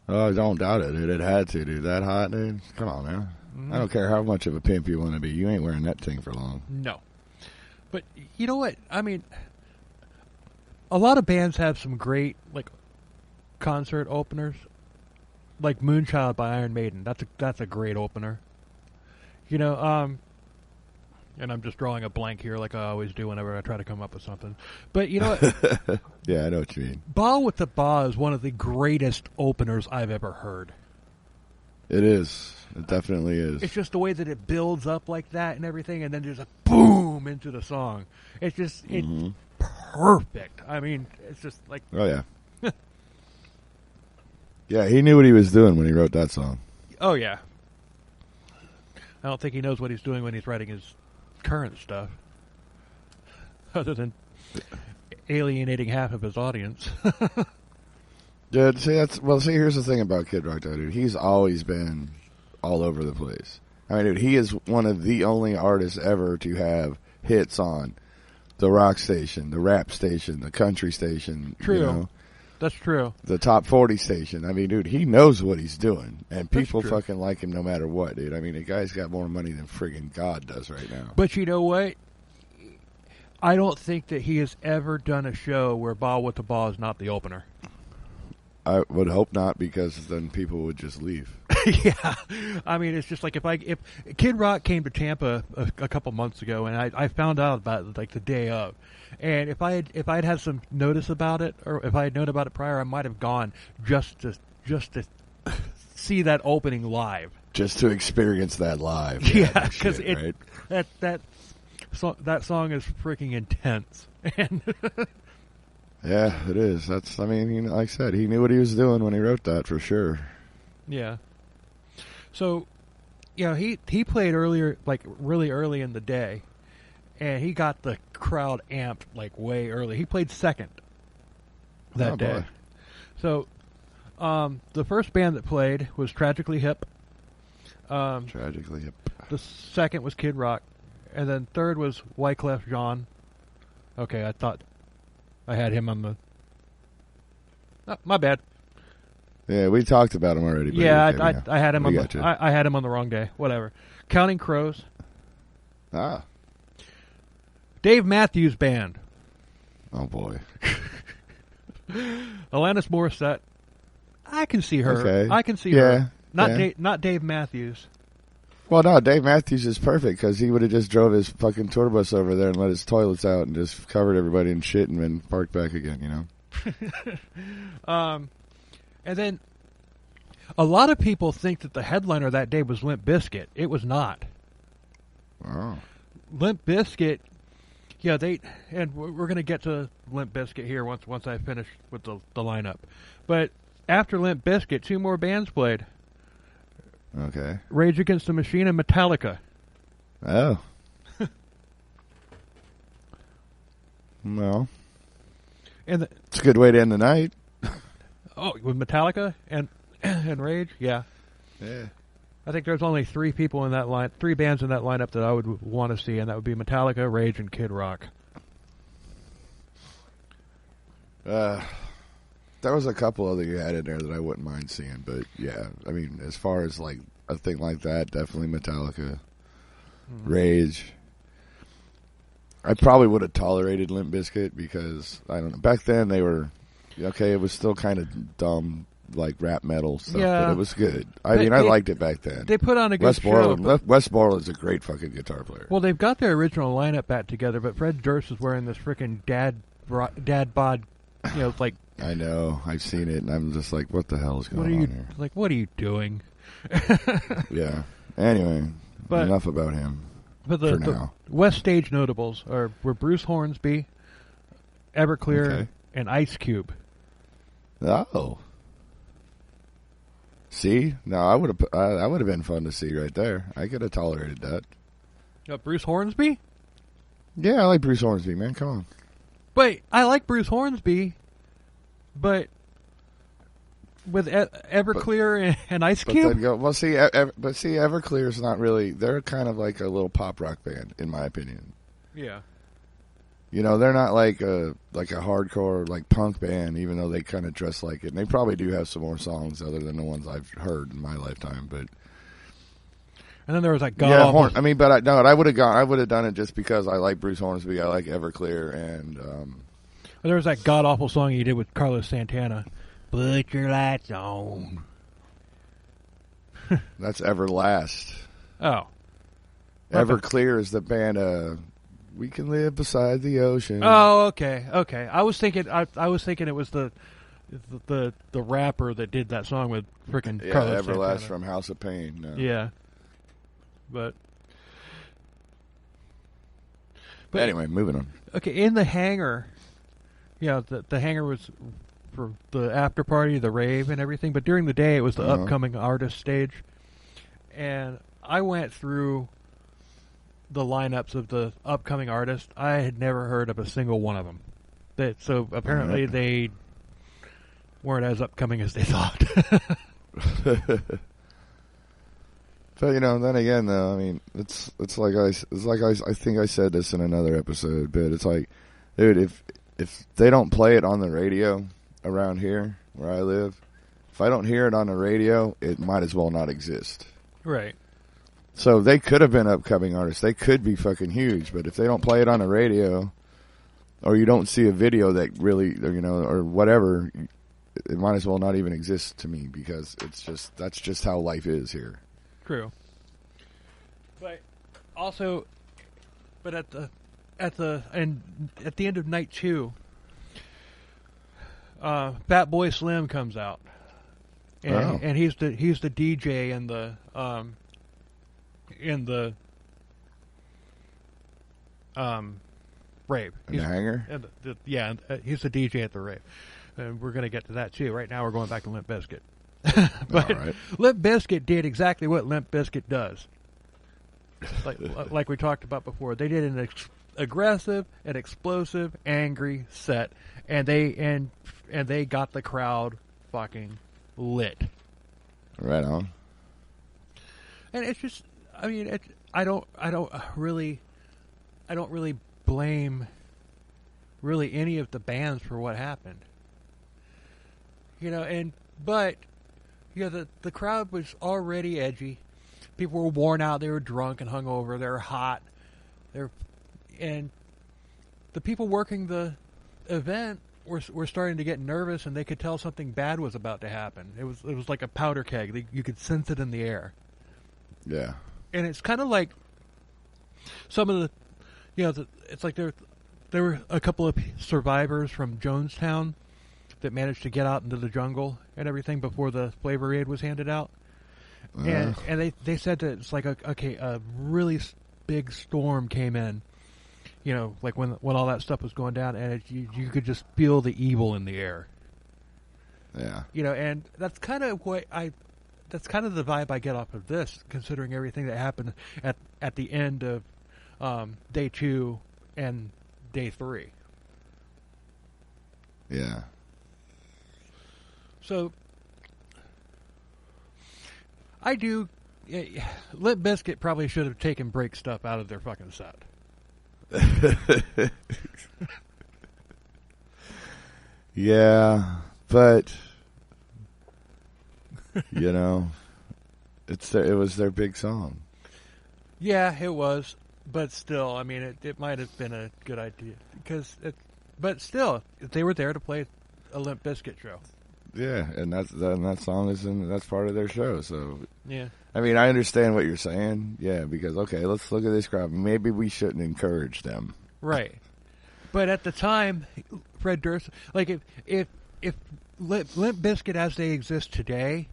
Oh, don't doubt it, dude. It had to, dude. That hot, dude. Come on, man. Mm-hmm. I don't care how much of a pimp you want to be. You ain't wearing that thing for long. No. But you know what? A lot of bands have some great, concert openers. Like Moonchild by Iron Maiden. That's a great opener. And I'm just drawing a blank here like I always do whenever I try to come up with something. But you know what? Yeah, I know what you mean. Ball with the Ba is one of the greatest openers I've ever heard. It is. It definitely is. It's just the way that it builds up like that and everything, and then there's a boom into the song. It's just it's perfect. I mean, it's just like... Oh, yeah. Yeah, he knew what he was doing when he wrote that song. Oh, yeah. I don't think he knows what he's doing when he's writing his current stuff, other than alienating half of his audience. Yeah, see, here's the thing about Kid Rock, though, dude. He's always been all over the place. I mean, dude, he is one of the only artists ever to have hits on the rock station, the rap station, the country station. True. You know, That's true. the top 40 station. I mean, dude, he knows what he's doing. And people true. fucking like him no matter what, dude. I mean, the guy's got more money than friggin' God does right now. But you know what? I don't think that he has ever done a show where Ball with the Ba is not the opener. I would hope not, because then people would just leave. Yeah, I mean, it's just like if Kid Rock came to Tampa a couple months ago, and I found out about it like the day of, and if I'd had some notice about it, or if I had known about it prior, I might have gone just to see that opening live, Just to experience that live. Yeah, because right? that song is freaking intense, and Yeah, it is. That's, I mean, like I said, he knew what he was doing when he wrote that, for sure. yeah. So, you know, he played earlier, like really early in the day, and he got the crowd amped like way early. He played second that day. Boy. So, the first band that played was Tragically Hip. Tragically hip. The second was Kid Rock, and then third was Wyclef Jean. Okay, I thought I had him on the... Oh, my bad. Yeah, we talked about him already. But Yeah, okay, I had him on got you. I had him on the wrong day. Whatever. Counting Crows. Ah. Dave Matthews Band. Oh, boy. Alanis Morissette. I can see her. Okay. I can see her. Yeah. Not Dave Matthews. Well, no, Dave Matthews is perfect, because he would have just drove his fucking tour bus over there and let his toilets out and just covered everybody in shit and then parked back again, you know? And then a lot of people think that the headliner that day was Limp Bizkit. It was not. Oh. Limp Bizkit, yeah, and we're going to get to Limp Bizkit here once I finish with the lineup. But after Limp Bizkit, two more bands played. Okay. Rage Against the Machine and Metallica. Oh. Well, And it's a good way to end the night. with Metallica and Rage, yeah. Yeah. I think there's only three bands in that lineup that I would want to see, and that would be Metallica, Rage, and Kid Rock. There was a couple other you had in there that I wouldn't mind seeing, but yeah, I mean, as far as like a thing like that, definitely Metallica, Rage. I probably would have tolerated Limp Bizkit, because I don't know. Back then they were okay. It was still kind of dumb, like rap metal stuff, but it was good. I liked it back then. They put on a good show. Wes Borland's a great fucking guitar player. Well, they've got their original lineup back together, but Fred Durst is wearing this freaking dad bod, like. I know. I've seen it, and I'm just like, what the hell is going on here? Like, what are you doing? Yeah. Anyway, but enough about him. But for the now. West Stage notables were Bruce Hornsby, Everclear, and Ice Cube. Oh. See? No, I would have been fun to see right there. I could have tolerated that. Bruce Hornsby? Yeah, I like Bruce Hornsby, man. Come on. Wait, I like Bruce Hornsby, but with Everclear and Ice Cube? See, Everclear's not really. They're kind of like a little pop rock band, in my opinion. Yeah. You know, they're not like a hardcore like punk band, even though they kind of dress like it. And they probably do have some more songs other than the ones I've heard in my lifetime. But and then there was like I would have gone. I would have done it just because I like Bruce Hornsby. I like Everclear, and there was that god awful song he did with Carlos Santana. Put your lights on. That's Everlast. Oh. Everclear is the band. We Can Live Beside the Ocean. Oh, okay. I was thinking it was the rapper that did that song with frickin' Carlos Everlast Santana. from House of Pain. No. Yeah, but anyway, moving on. Okay, in the hangar, the hangar was for the after party, the rave, and everything. But during the day, it was the upcoming artist stage, and I went through the lineups of the upcoming artists. I had never heard of a single one of them. So apparently they weren't as upcoming as they thought. But then again, though, I mean, it's like I think I said this in another episode, but it's like, dude, if they don't play it on the radio around here where I live, if I don't hear it on the radio, it might as well not exist. Right. So they could have been upcoming artists. They could be fucking huge, but if they don't play it on the radio, or you don't see a video that really, or whatever, it might as well not even exist to me, because that's just how life is here. True. But also, at the end of night 2, Fat Boy Slim comes out, and he's the DJ in the rave. In the hangar? He's the DJ at the rave. And we're going to get to that too. Right now we're going back to Limp Bizkit. But all right. Limp Bizkit did exactly what Limp Bizkit does. Like we talked about before. They did an aggressive and explosive, angry set, and they got the crowd fucking lit. Right on. And it's just, I mean, I don't really blame really any of the bands for what happened. But the crowd was already edgy. People were worn out. They were drunk and hungover. They were hot. And the people working the event were starting to get nervous, and they could tell something bad was about to happen. It was like a powder keg. You could sense it in the air. Yeah. And it's kind of like some of the, it's like there were a couple of survivors from Jonestown that managed to get out into the jungle and everything before the flavor aid was handed out. And they said that it's like a really big storm came in, like when all that stuff was going down, and you could just feel the evil in the air. Yeah. And that's kind of that's kind of the vibe I get off of this, considering everything that happened at the end of day 2 and day 3. Yeah. So I do. Limp Bizkit probably should have taken break stuff out of their fucking set. Yeah, but it was their big song. Yeah, it was, but still, I mean, it might have been a good idea but still, they were there to play a Limp Bizkit show. Yeah, and that song that's part of their show. So yeah, I mean, I understand what you're saying. Yeah, because let's look at this crowd. Maybe we shouldn't encourage them. Right. But at the time, Fred Durst, like if Limp Bizkit as they exist today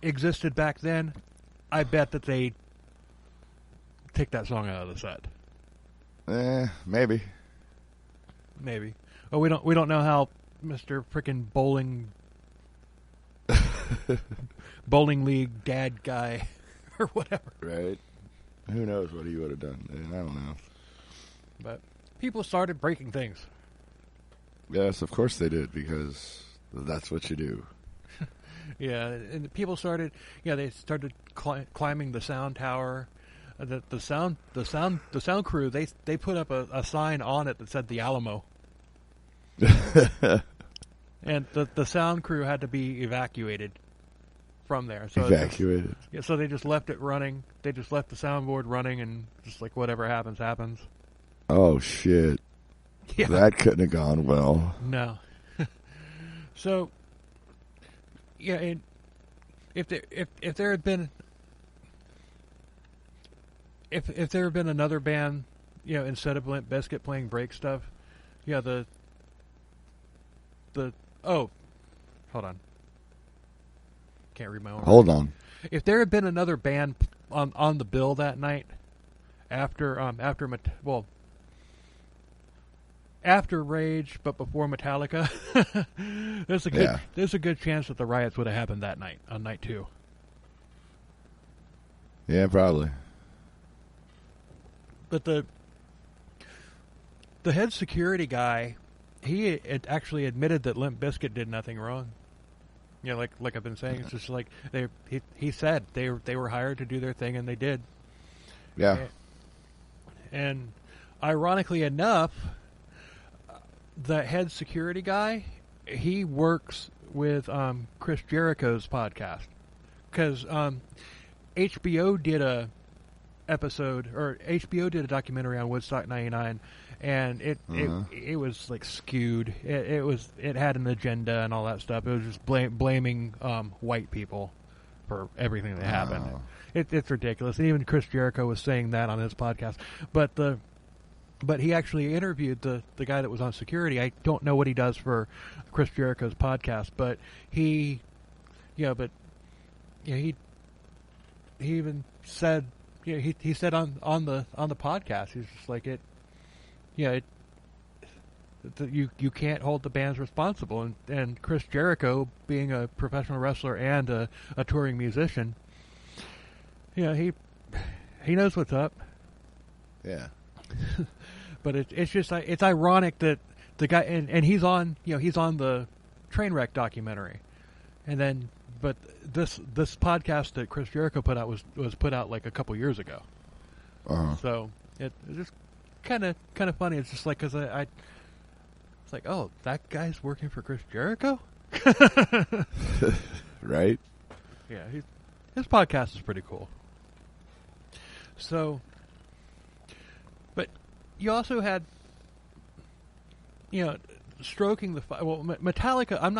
existed back then, I bet that they take that song out of the set. Maybe. Maybe. Oh, we don't know how Mr. Frickin' bowling league dad guy or whatever. Right. Who knows what he would have done? I don't know. But people started breaking things. Yes, of course they did, because that's what you do. Yeah, and people started. Yeah, they started climbing the sound tower. The sound crew. They put up a sign on it that said the Alamo. And the sound crew had to be evacuated from there. So evacuated. So they just left it running. They just left the soundboard running, and just like whatever happens, happens. Oh shit! Yeah. That couldn't have gone well. No. So, yeah, and if there had been if there had been another band, instead of Limp Bizkit playing break stuff, hold on, can't read my own. Hold on. If there had been another band on the bill that night, after Rage, but before Metallica, there's a good chance that the riots would have happened that night, on night 2. Yeah, probably. But the head security guy, he had actually admitted that Limp Bizkit did nothing wrong. Like I've been saying, it's just like he said they were hired to do their thing, and they did. Yeah. And ironically enough, the head security guy, he works with Chris Jericho's podcast, because HBO did a documentary on Woodstock '99, and it was like skewed. It had an agenda and all that stuff. It was just blaming white people for everything that happened. It's ridiculous. And even Chris Jericho was saying that on his podcast. But he actually interviewed the guy that was on security. I don't know what he does for Chris Jericho's podcast, but he even said, he said on the podcast, he's just like you can't hold the bands responsible, and Chris Jericho, being a professional wrestler and a touring musician, he knows what's up. Yeah. But it's just it's ironic that the guy and he's on the Trainwreck documentary, but this podcast that Chris Jericho put out was put out like a couple years ago. So it's just kind of funny. It's just like, because it's like, oh, that guy's working for Chris Jericho. Right? Yeah, his podcast is pretty cool. So, but you also had, stroking the fire. Well, Metallica. I'm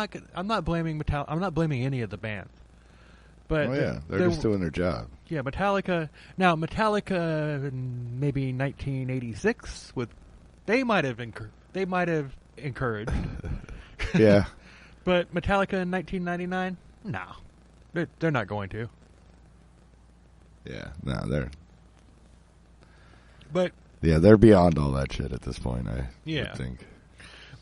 not blaming Metallica. I'm not blaming any of the bands. But they're just doing their job. Yeah, Metallica. Now, Metallica, in maybe 1986, they might have encouraged. Yeah. But Metallica in 1999, no, they're not going to. Yeah, no, they're. But yeah, they're beyond all that shit at this point. I would think.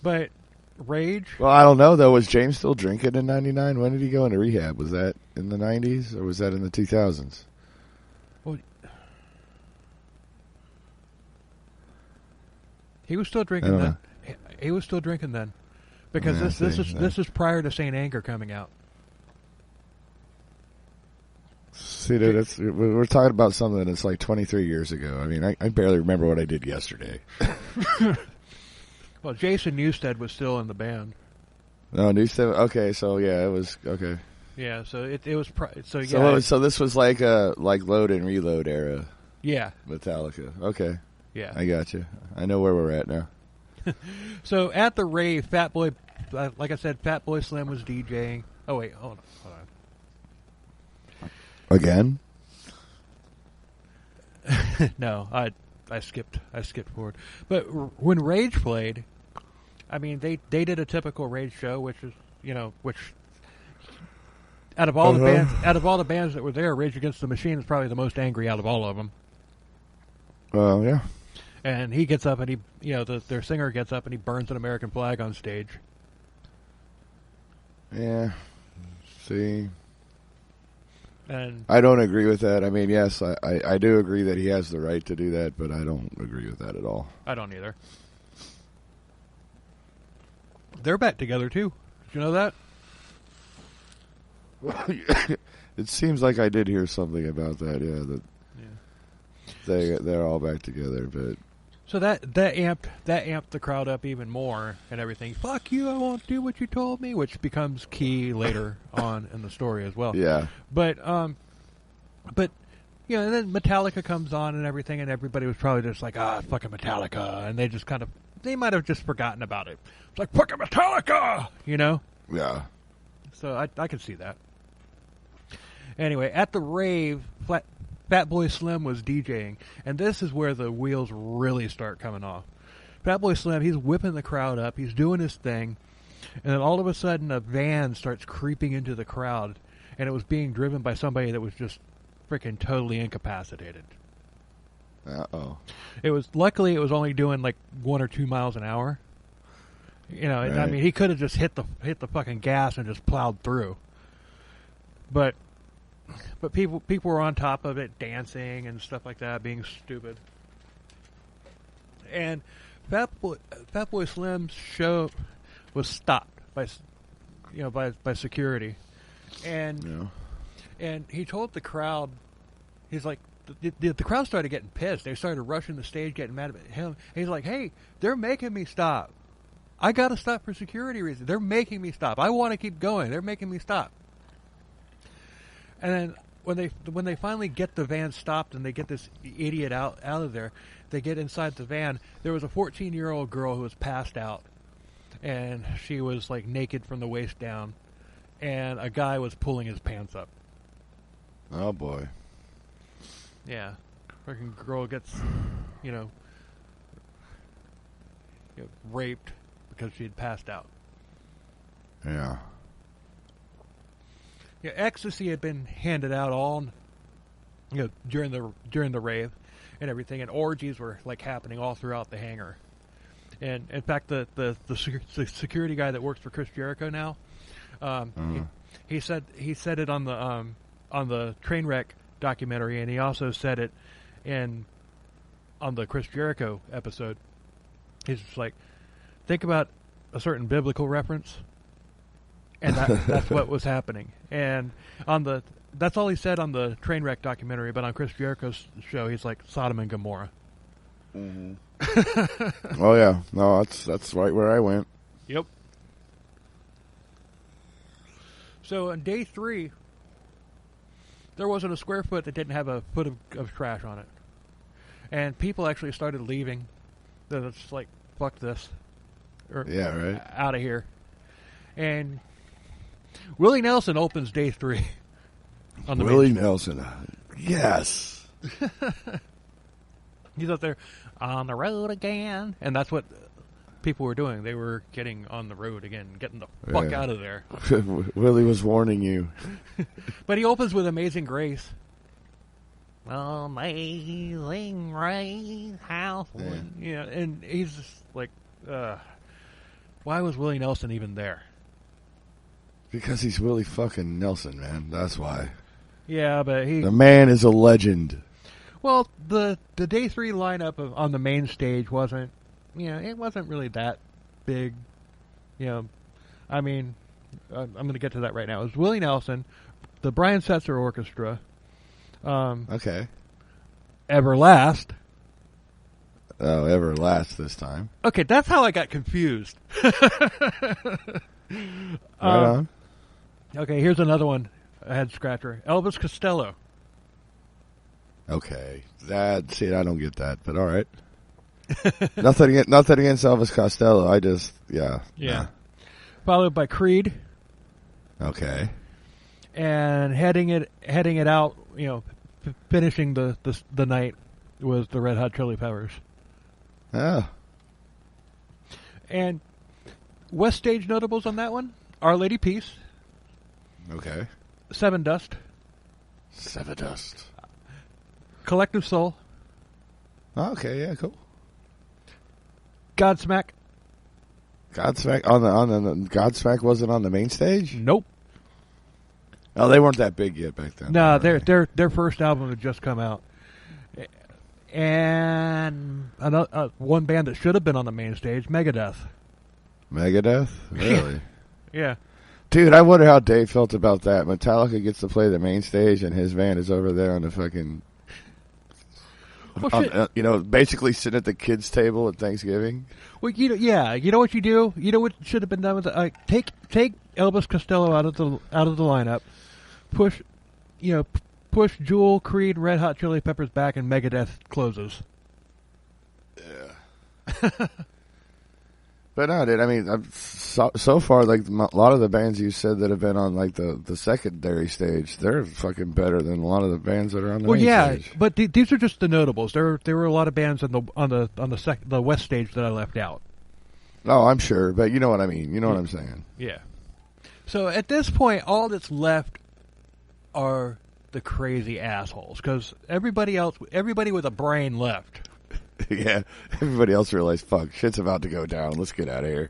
But Rage. Well, I don't know though. Was James still drinking in '99? When did he go into rehab? Was that in the '90s or was that in the 2000s? Well, he was still drinking then. He was still drinking then, because this is prior to Saint Anger coming out. See, dude, we're talking about something that's like 23 years ago. I mean, I barely remember what I did yesterday. Well, Jason Newsted was still in the band. No, Newsted. Okay, so yeah, it was okay. Yeah, so it was so yeah. So this was like a Load and Reload era. Yeah. Metallica. Okay. Yeah. I got you. I know where we're at now. So at the rave, Fatboy, like I said, Fatboy Slim was DJing. Oh wait, hold on. Again? No, I skipped forward. But when Rage played, I mean, they did a typical Rage show, which is, which out of all the bands that were there, Rage Against the Machine is probably the most angry out of all of them. Yeah. And he gets up and their singer gets up and he burns an American flag on stage. Yeah. See. And I don't agree with that. I mean, yes, I do agree that he has the right to do that, but I don't agree with that at all. I don't either. They're back together, too. Did you know that? It seems like I did hear something about that, yeah. They're all back together, but... So that amped the crowd up even more and everything. Fuck you, I won't do what you told me, which becomes key later on in the story as well. Yeah. But and then Metallica comes on and everything, and everybody was probably just like, fucking Metallica, and they might have just forgotten about it. It's like, fucking Metallica, Yeah. So I can see that. Anyway, at the rave, Fatboy Slim was DJing, and this is where the wheels really start coming off. Fatboy Slim, he's whipping the crowd up, he's doing his thing, and then all of a sudden a van starts creeping into the crowd, and it was being driven by somebody that was just freaking totally incapacitated. Uh-oh. Luckily it was only doing like 1 or 2 miles an hour. You know, right. I mean, he could have just hit the fucking gas and just plowed through. But people were on top of it, dancing and stuff like that, being stupid. And Fatboy Slim's show was stopped by security, and he told the crowd, he's like, the crowd started getting pissed. They started rushing the stage, getting mad at him. He's like, "Hey, they're making me stop. I got to stop for security reasons. They're making me stop. I want to keep going. They're making me stop." And then when they finally get the van stopped and they get this idiot out of there, they get inside the van. There was a 14-year-old girl who was passed out, and she was like naked from the waist down, and a guy was pulling his pants up. Oh boy. Yeah, freaking girl gets, raped because she had passed out. Yeah. Yeah, ecstasy had been handed out all, during the rave and everything, and orgies were like happening all throughout the hangar. And in fact, the security guy that works for Chris Jericho now, he said it on the Trainwreck documentary, and he also said it on the Chris Jericho episode. He's just like, think about a certain biblical reference, and that's what was happening. And that's all he said on the Trainwreck documentary, but on Chris Jericho's show, he's like Sodom and Gomorrah. Mm-hmm. Oh yeah, no, that's right where I went. Yep. So on day 3, there wasn't a square foot that didn't have a foot of trash on it, and people actually started leaving. They're just like, "Fuck this," or yeah, right, out of here. And Willie Nelson opens day 3. On the Willie Nelson, yes. He's out there on the road again, and that's what people were doing. They were getting on the road again, getting the fuck out of there. Willie was warning you. But he opens with Amazing Grace. Amazing Grace, how and he's just like, why was Willie Nelson even there? Because he's Willie fucking Nelson, man. That's why. Yeah, but the man is a legend. Well, the day 3 lineup on the main stage wasn't, it wasn't really that big. I mean, I'm going to get to that right now. It was Willie Nelson, the Brian Setzer Orchestra. Okay. Everlast. Oh, Everlast this time. Okay, that's how I got confused. Right on. Okay, here's another one. A head scratcher. Elvis Costello. Okay, I don't get that, but all right. nothing against Elvis Costello. I just, yeah. Nah. Followed by Creed. Okay. And heading it out, finishing the night was the Red Hot Chili Peppers. Ah. And West Stage notables on that one: Our Lady Peace. Okay. Seven Dust. Collective Soul. Okay, yeah, cool. Godsmack. Godsmack on the Godsmack wasn't on the main stage? Nope. Oh, they weren't that big yet back then. No, their first album had just come out. And one band that should have been on the main stage, Megadeth. Megadeth? Really? Yeah. Dude, I wonder how Dave felt about that. Metallica gets to play the main stage, and his band is over there on the fucking... basically sitting at the kids' table at Thanksgiving. Well, you know what you do? You know what should have been done with it? Take Elvis Costello out of the lineup. Push Jewel, Creed, Red Hot Chili Peppers back, and Megadeth closes. Yeah. But no, dude. I mean, so far, like a lot of the bands you said that have been on like the secondary stage, they're fucking better than a lot of the bands that are on the main stage. But these are just the notables. There were a lot of bands on the west stage that I left out. Oh, I'm sure, but you know what I mean. You know what I'm saying. Yeah. So at this point, all that's left are the crazy assholes because everybody with a brain left. Yeah, everybody else realized, fuck, shit's about to go down. Let's get out of here.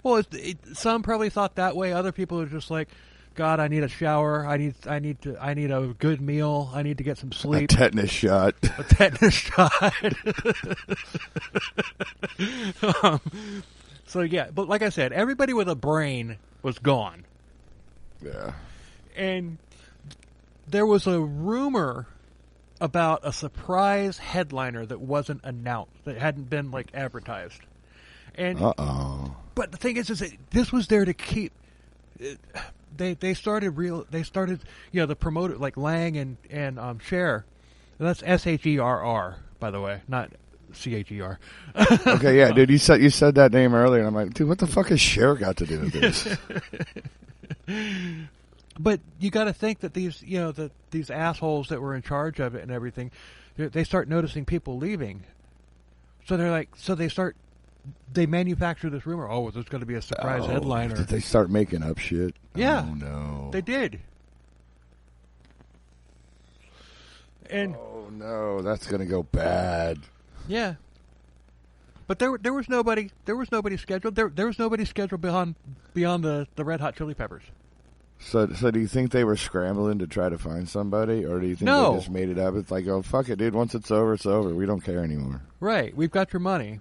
Well, some probably thought that way. Other people are just like, God, I need a shower. I need a good meal. I need to get some sleep. A tetanus shot. A tetanus shot. So yeah, but like I said, everybody with a brain was gone. Yeah. And there was a rumor about a surprise headliner that wasn't announced, that hadn't been like advertised. And but the thing is that this was there to keep. They started the promoter like Lang and Cher. That's SHERR, by the way, not CHER. Okay, yeah, dude, you said that name earlier, and I'm like, dude, what the fuck has Cher got to do with this? But you got to think that these assholes that were in charge of it and everything, they start noticing people leaving. So they manufacture this rumor. Oh, there's going to be a surprise headliner. Did they start making up shit? Yeah. Oh no. They did. And oh no, that's going to go bad. Yeah. But there was nobody scheduled. There was nobody scheduled beyond the Red Hot Chili Peppers. So do you think they were scrambling to try to find somebody, or do you think No. they just made it up? It's like, oh, fuck it, dude. Once it's over, it's over. We don't care anymore. Right. We've got your money.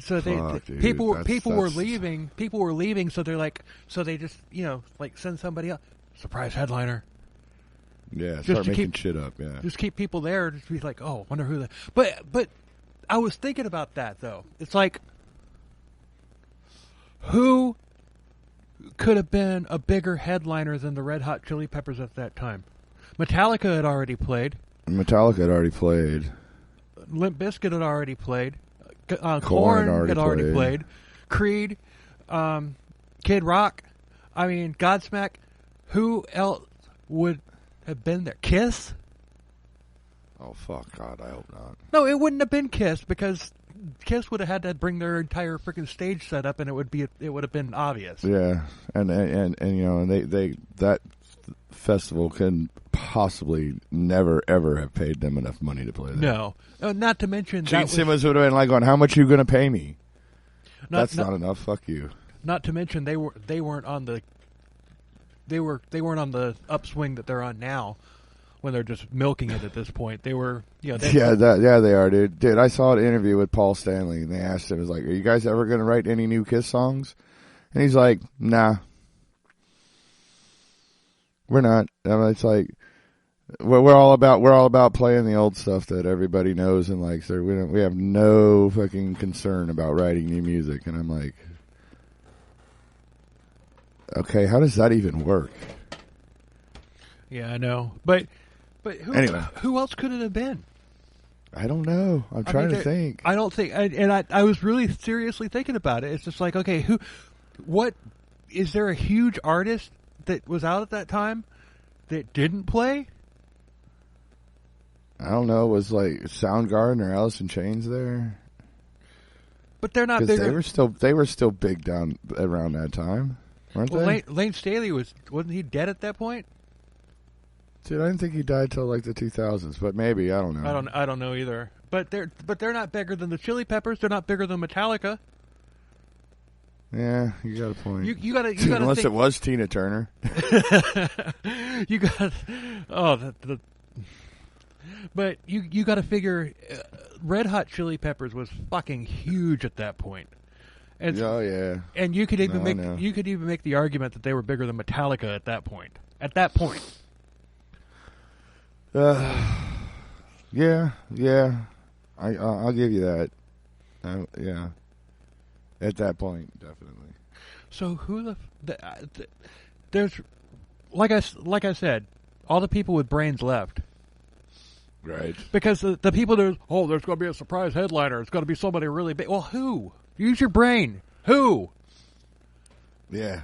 So people were leaving. People were leaving. So they're like, so they just like send somebody else. Surprise headliner. Yeah. Start making shit up. Yeah. Just keep people there. Just be like, oh, wonder who that. But I was thinking about that though. It's like, who could have been a bigger headliner than the Red Hot Chili Peppers at that time? Metallica had already played. Limp Bizkit had already played. Korn had already played. Creed, Kid Rock. I mean, Godsmack. Who else would have been there? Kiss? Oh, fuck, God, I hope not. No, it wouldn't have been Kiss because Kiss would have had to bring their entire freaking stage set up, and it would have been obvious. Yeah, and they that festival can possibly never ever have paid them enough money to play there. No, not to mention Gene Simmons would have been like, "Going, how much are you going to pay me?" That's not enough. Fuck you. Not to mention they weren't on the upswing that they're on now. When they're just milking it at this point, they were, they are, dude. Dude, I saw an interview with Paul Stanley, and they asked him, "Are you guys ever going to write any new Kiss songs?" And he's like, "Nah, we're not." And it's like, we're all about playing the old stuff that everybody knows and likes. So we have no fucking concern about writing new music. And I'm like, okay, how does that even work? Yeah, I know, but who else could it have been? I don't know. I'm trying to think. I don't think, I was really seriously thinking about it. It's just like, okay, what is there a huge artist that was out at that time that didn't play? I don't know. Was like Soundgarden or Alice in Chains there? But they're not bigger. They were still big down around that time, weren't they? Lane Staley wasn't he dead at that point? Dude, I didn't think he died till like the 2000s, but maybe, I don't know. I don't know either. But they're not bigger than the Chili Peppers. They're not bigger than Metallica. Yeah, you got a point. You got to unless think, it was Tina Turner. You got but you got to figure Red Hot Chili Peppers was fucking huge at that point. And, oh yeah. And you could even make the argument that they were bigger than Metallica at that point. At that point. Yeah. I'll give you that. Yeah. At that point, definitely. So there's like I said, all the people with brains left. Right. Because the people there's going to be a surprise headliner. It's going to be somebody really big. Well, who? Use your brain. Who? Yeah.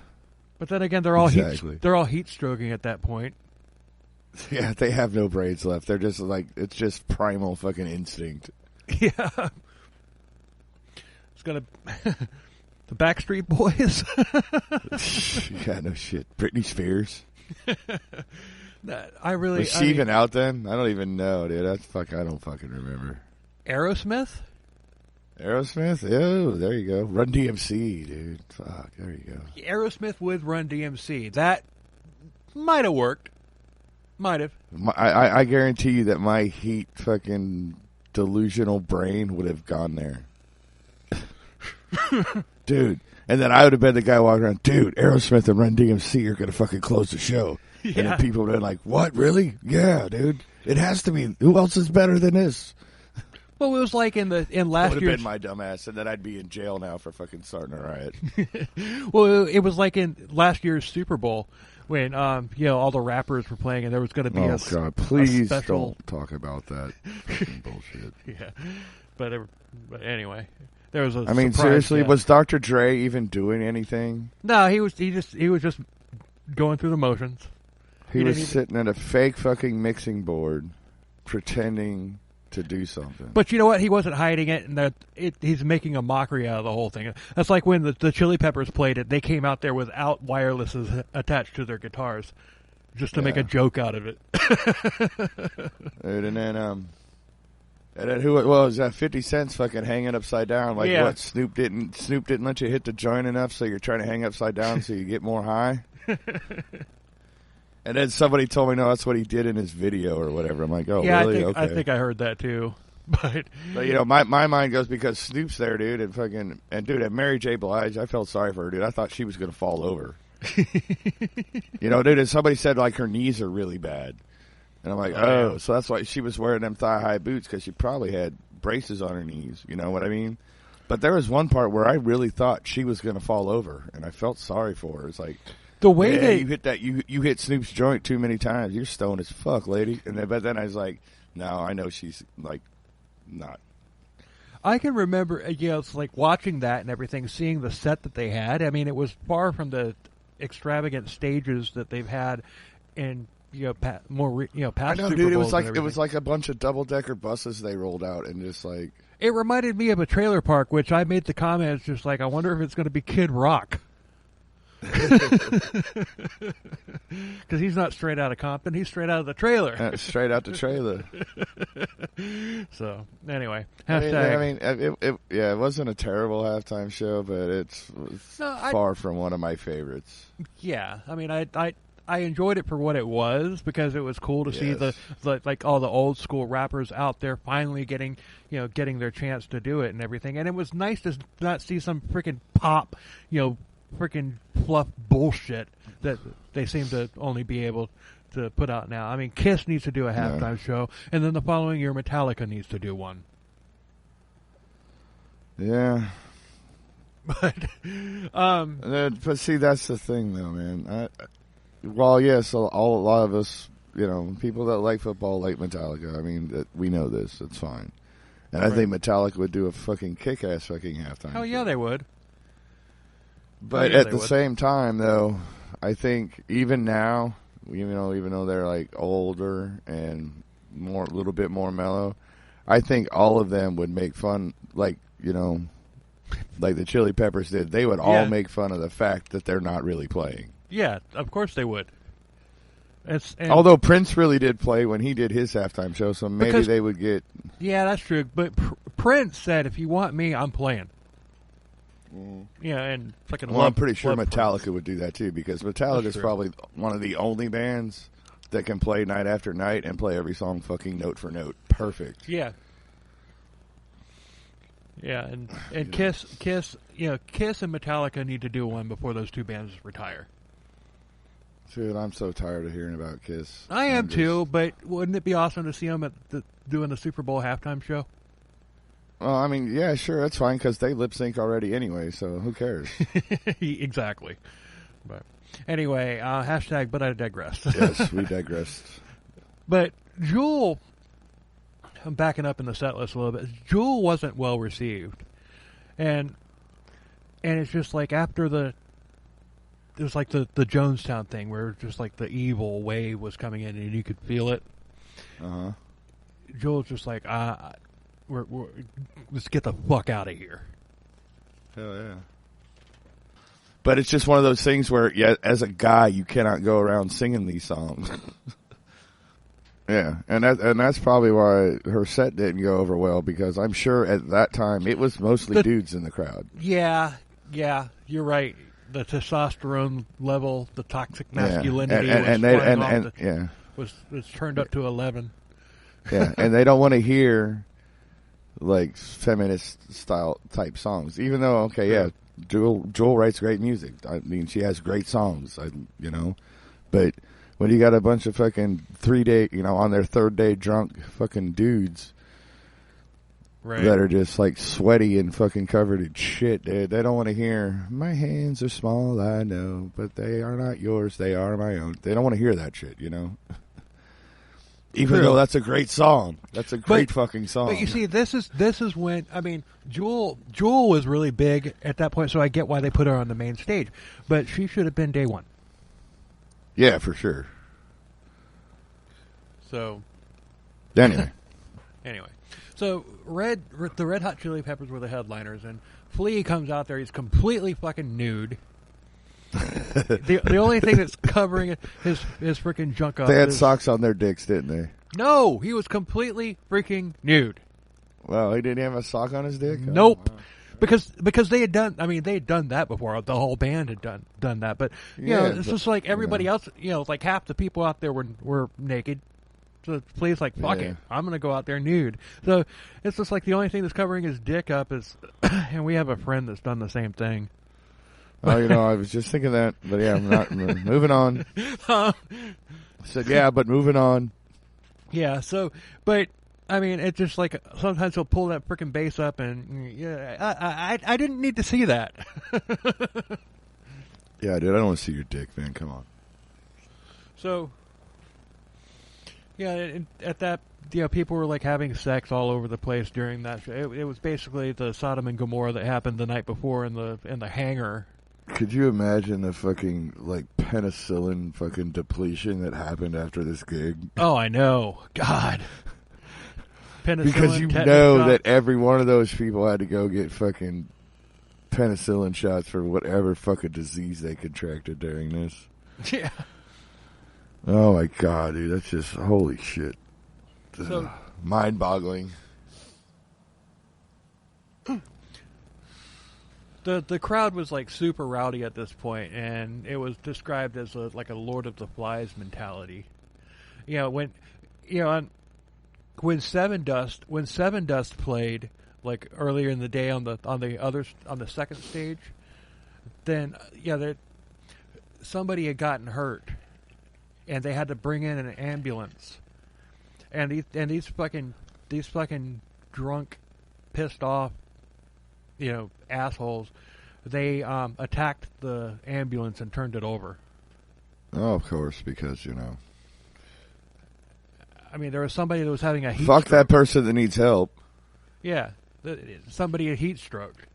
But then again, they're all heat stroking at that point. Yeah, they have no brains left. They're just like, it's just primal fucking instinct. Yeah. It's gonna the Backstreet Boys. Yeah, no shit. Britney Spears. Was she even out then? I don't even know, dude. I don't fucking remember. Aerosmith? Oh, there you go. Run DMC, dude. Fuck, there you go. Aerosmith with Run DMC. That might have worked. Might have. I guarantee you that my heat fucking delusional brain would have gone there. Dude. And then I would have been the guy walking around, dude, Aerosmith and Run DMC are going to fucking close the show. Yeah. And then people would have been like, what, really? Yeah, dude. It has to be. Who else is better than this? Well, it was like in last year. Would have been my dumbass, and then I'd be in jail now for fucking starting a riot. Well, it was like in last year's Super Bowl when all the rappers were playing, and there was going to be God, please don't talk about that fucking bullshit. Yeah, but anyway, there was a. I mean, seriously, was Dr. Dre even doing anything? No, he was just going through the motions. He was sitting at a fake fucking mixing board, pretending to do something. But you know what? He wasn't hiding it, and he's making a mockery out of the whole thing. That's like when the Chili Peppers played it. They came out there without wirelesses attached to their guitars, just to make a joke out of it. Dude, and then who? Well, was that 50 Cent's fucking hanging upside down? Like what? Snoop didn't let you hit the joint enough, so you're trying to hang upside down so you get more high. And then somebody told me, no, that's what he did in his video or whatever. I'm like, oh, really? Okay. I think I heard that too. But my mind goes because Snoop's there, dude, and dude, at Mary J. Blige, I felt sorry for her, dude. I thought she was going to fall over. Dude, and somebody said, like, her knees are really bad. And I'm like, so that's why she was wearing them thigh-high boots, because she probably had braces on her knees. You know what I mean? But there was one part where I really thought she was going to fall over, and I felt sorry for her. It's like, the way you hit that, you hit Snoop's joint too many times. You're stoned as fuck, lady. But then I was like, no, I know she's like not. I can remember, it's like watching that and everything, seeing the set that they had. I mean, it was far from the extravagant stages that they've had in past. I know, Super dude. It was like a bunch of double-decker buses they rolled out, and just like it reminded me of a trailer park, which I made the comments just like, I wonder if it's going to be Kid Rock. Because he's not straight out of Compton, he's straight out of the trailer. Straight out the trailer. So anyway, it wasn't a terrible halftime show, but it's far from one of my favorites. Yeah, I mean, I enjoyed it for what it was, because it was cool to see the like all the old school rappers out there finally getting their chance to do it and everything, and it was nice to not see some freaking pop, freaking fluff bullshit that they seem to only be able to put out now. I mean, Kiss needs to do a halftime show, and then the following year Metallica needs to do one. Yeah. But see, that's the thing, though, man. A lot of us, people that like football like Metallica. I mean, we know this. It's fine. And I think Metallica would do a fucking kick-ass fucking halftime show. Oh, yeah, they would. But at the same time, though, I think even now, even though they're like older and a little bit more mellow, I think all of them would make fun, like the Chili Peppers did. They would all make fun of the fact that they're not really playing. Yeah, of course they would. Although Prince really did play when he did his halftime show, so maybe they would get. Yeah, that's true. But Prince said, "If you want me, I'm playing." Yeah, and fucking. Well, I'm pretty sure Metallica would do that too, because Metallica is probably one of the only bands that can play night after night and play every song fucking note for note perfect. Yeah. Yeah, and Kiss, Kiss and Metallica need to do one before those two bands retire. Dude, I'm so tired of hearing about Kiss. I am too, but wouldn't it be awesome to see them at doing the Super Bowl halftime show? Well, I mean, yeah, sure, that's fine, because they lip sync already anyway, so who cares? Exactly. But anyway, hashtag, but I digressed. Yes, we digressed. But Jewel, I'm backing up in the set list a little bit. Jewel wasn't well received. And And it's just like after there's like the Jonestown thing where just like the evil wave was coming in and you could feel it. Uh-huh. Joel's just like, we're let's get the fuck out of here. Hell yeah. But it's just one of those things where, yeah, as a guy, you cannot go around singing these songs. Yeah, and that's probably why her set didn't go over well, because I'm sure at that time it was mostly dudes in the crowd. Yeah, you're right. The testosterone level, the toxic masculinity was turned up to 11. Yeah, and they don't want to hear like feminist style type songs, even though Jewel writes great music. I mean, she has great songs, but when you got a bunch of fucking 3 day, on their third day drunk fucking dudes that are just like sweaty and fucking covered in shit, dude, they don't want to hear, my hands are small, I know, but they are not yours, they are my own. They don't want to hear that shit, Even though that's a great song. That's a great fucking song. But you see, this is when, I mean, Jewel was really big at that point, so I get why they put her on the main stage. But she should have been day one. Yeah, for sure. So. Anyway. So the Red Hot Chili Peppers were the headliners, and Flea comes out there. He's completely fucking nude. the only thing that's covering his freaking junk up. They had socks on their dicks, didn't they? No, he was completely freaking nude. Well, he didn't have a sock on his dick? Nope. Oh, wow. Because they had done that before. The whole band had done that. But it's just like everybody else, like half the people out there were naked. So Flea's like, fuck it, I'm gonna go out there nude. So it's just like the only thing that's covering his dick up is and we have a friend that's done the same thing. Oh, I was just thinking that, but yeah, I'm not moving on. I said, yeah, but moving on. Yeah, so, but, I mean, it's just like, sometimes he'll pull that frickin' bass up, and, I didn't need to see that. Yeah, dude, I don't want to see your dick, man, come on. So, yeah, at that, people were, like, having sex all over the place during that show. It was basically the Sodom and Gomorrah that happened the night before in the hangar. Could you imagine the fucking, like, penicillin fucking depletion that happened after this gig? Oh, I know. God. Penicillin, because you know that every one of those people had to go get fucking penicillin shots for whatever fucking disease they contracted during this. Yeah. Oh, my God, dude. That's just, holy shit. So, mind-boggling. The crowd was like super rowdy at this point, and it was described as like a Lord of the Flies mentality. When Seven Dust played like earlier in the day on the second stage, then somebody had gotten hurt, and they had to bring in an ambulance, and these fucking drunk, pissed off, assholes, they attacked the ambulance and turned it over. Oh, of course, because, I mean, there was somebody that was having a heat fuck stroke. that person that needs help. Yeah, somebody a heat stroke.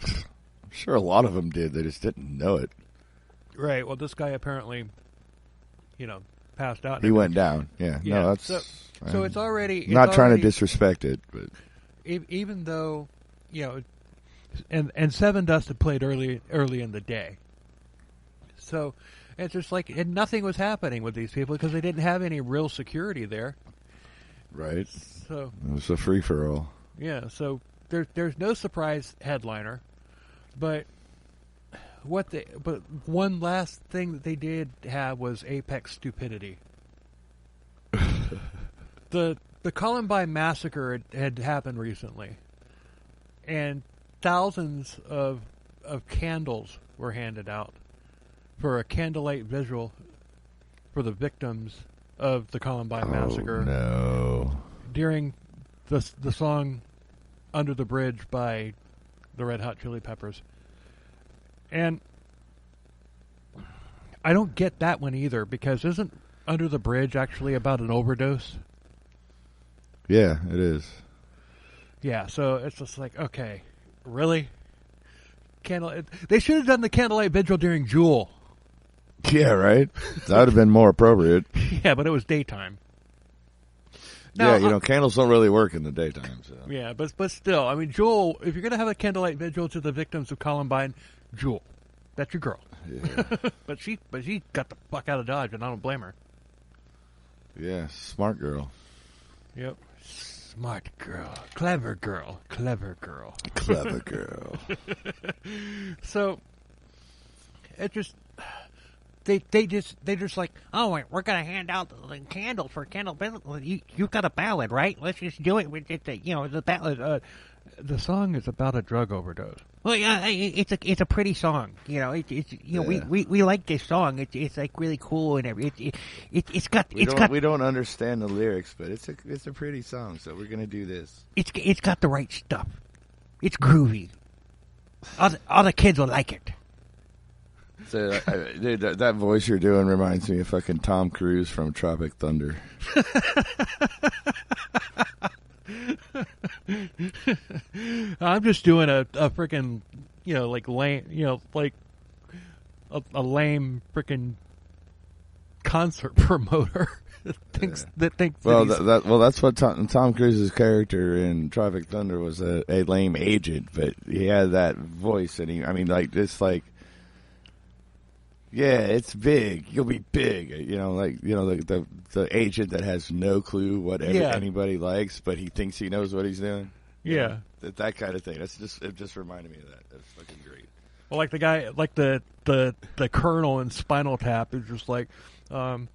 I'm sure a lot of them did. They just didn't know it. Right. Well, this guy apparently, passed out. He went down. Yeah. No, that's... So it's already... Not trying to disrespect it, but... Even though... and Seven Dust had played early in the day. So it's just like, and nothing was happening with these people because they didn't have any real security there. Right. So it was a free-for-all. Yeah, so there's no surprise headliner. But one last thing that they did have was apex stupidity. The Columbine massacre had happened recently. And thousands of candles were handed out for a candlelight visual for the victims of the Columbine massacre. No. During the song "Under the Bridge" by the Red Hot Chili Peppers, and I don't get that one either, because isn't "Under the Bridge" actually about an overdose? Yeah, it is. Yeah, so it's just like, okay, really? They should have done the candlelight vigil during Jewel. Yeah, right? That would have been more appropriate. Yeah, but it was daytime. Now, yeah, candles don't really work in the daytime. So. Yeah, but still, I mean, Jewel, if you're going to have a candlelight vigil to the victims of Columbine, Jewel, that's your girl. Yeah. but she got the fuck out of Dodge, and I don't blame her. Yeah, smart girl. Yep. Smart girl. Clever girl. Clever girl. Clever girl. So, it just... They just like, oh, we're gonna hand out the candles for candle business. You got a ballad, right? Let's just do it with the ballad. The song is about a drug overdose. Well, yeah, it's a pretty song. We like this song. It's like really cool and everything. We don't understand the lyrics, but it's a pretty song. So we're gonna do this. It's got the right stuff. It's groovy. All the kids will like it. So, dude, that voice you're doing reminds me of fucking Tom Cruise from Tropic Thunder. I'm just doing a freaking, like lame, like a lame freaking concert promoter that thinks. Well, that's what Tom Cruise's character in Tropic Thunder was a lame agent, but he had that voice, and yeah, it's big. You'll be big. The agent that has no clue what anybody likes, but he thinks he knows what he's doing. Yeah, that kind of thing. It just reminded me of that. That's fucking great. Well, like the guy, like the colonel in Spinal Tap is just like, what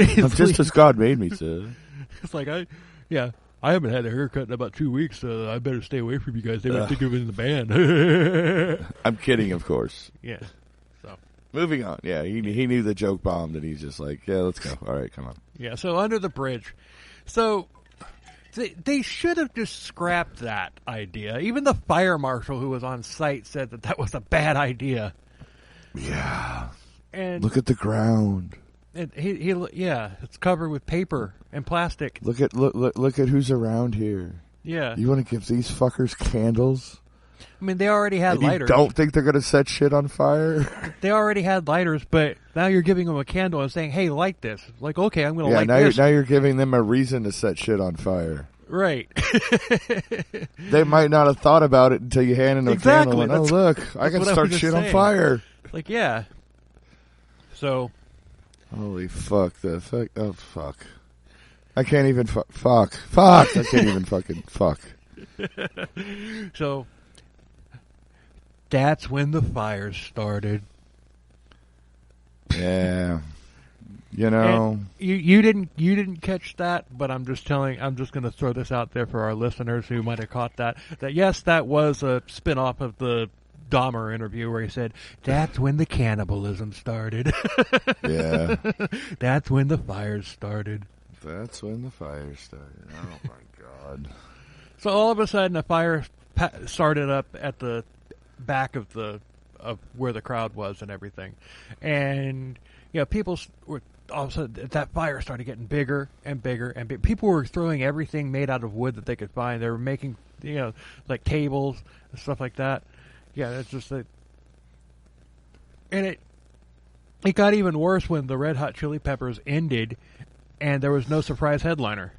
is? I'm just as God made me, sir. It's like I haven't had a haircut in about 2 weeks, so I better stay away from you guys. They might think of it in the band. I'm kidding, of course. Yeah. Moving on. Yeah, he knew the joke bombed, and he's just like, yeah, let's go. All right, come on. Yeah, so under the bridge. So they should have just scrapped that idea. Even the fire marshal who was on site said that was a bad idea. Yeah. And look at the ground. And it's covered with paper and plastic. Look at who's around here. Yeah. You want to give these fuckers candles? I mean, they already had lighters. You don't think they're going to set shit on fire? They already had lighters, but now you're giving them a candle and saying, hey, light this. Like, okay, I'm going to light this. Now you're giving them a reason to set shit on fire. Right. They might not have thought about it until you handed them a candle and, look, I can start shit on fire. Like, yeah. So. Holy fuck. Oh, fuck. I can't even fuck. I can't even fucking fuck. So. That's when the fires started. Yeah. And you didn't catch that, but I'm just going to throw this out there for our listeners who might have caught that yes, that was a spin-off of the Dahmer interview where he said, that's when the cannibalism started. Yeah. That's when the fires started. That's when the fires started. Oh my God. So all of a sudden a fire started up at the back of where the crowd was and everything, and people were all of a sudden that fire started getting bigger and bigger and bigger. People were throwing everything made out of wood that they could find. They were making like tables and stuff like that. Yeah, it's just that, and it got even worse when the Red Hot Chili Peppers ended, and there was no surprise headliner.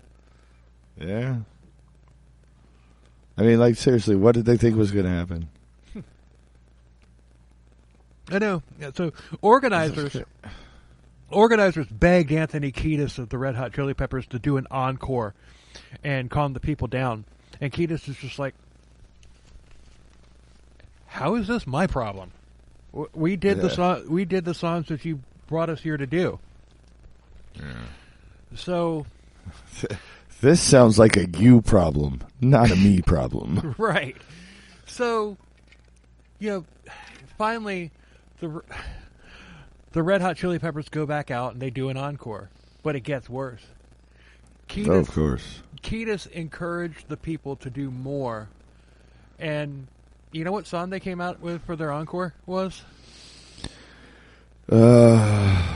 Yeah, I mean, like seriously, what did they think was going to happen? I know. Yeah, so organizers begged Anthony Kiedis of the Red Hot Chili Peppers to do an encore and calm the people down. And Kiedis is just like, how is this my problem? We did the song. We did the songs that you brought us here to do. Yeah. So this sounds like a you problem, not a me problem. Right. So, finally, the Red Hot Chili Peppers go back out and they do an encore, but it gets worse. Of course. Kiedis encouraged the people to do more, and you know what song they came out with for their encore was? Don't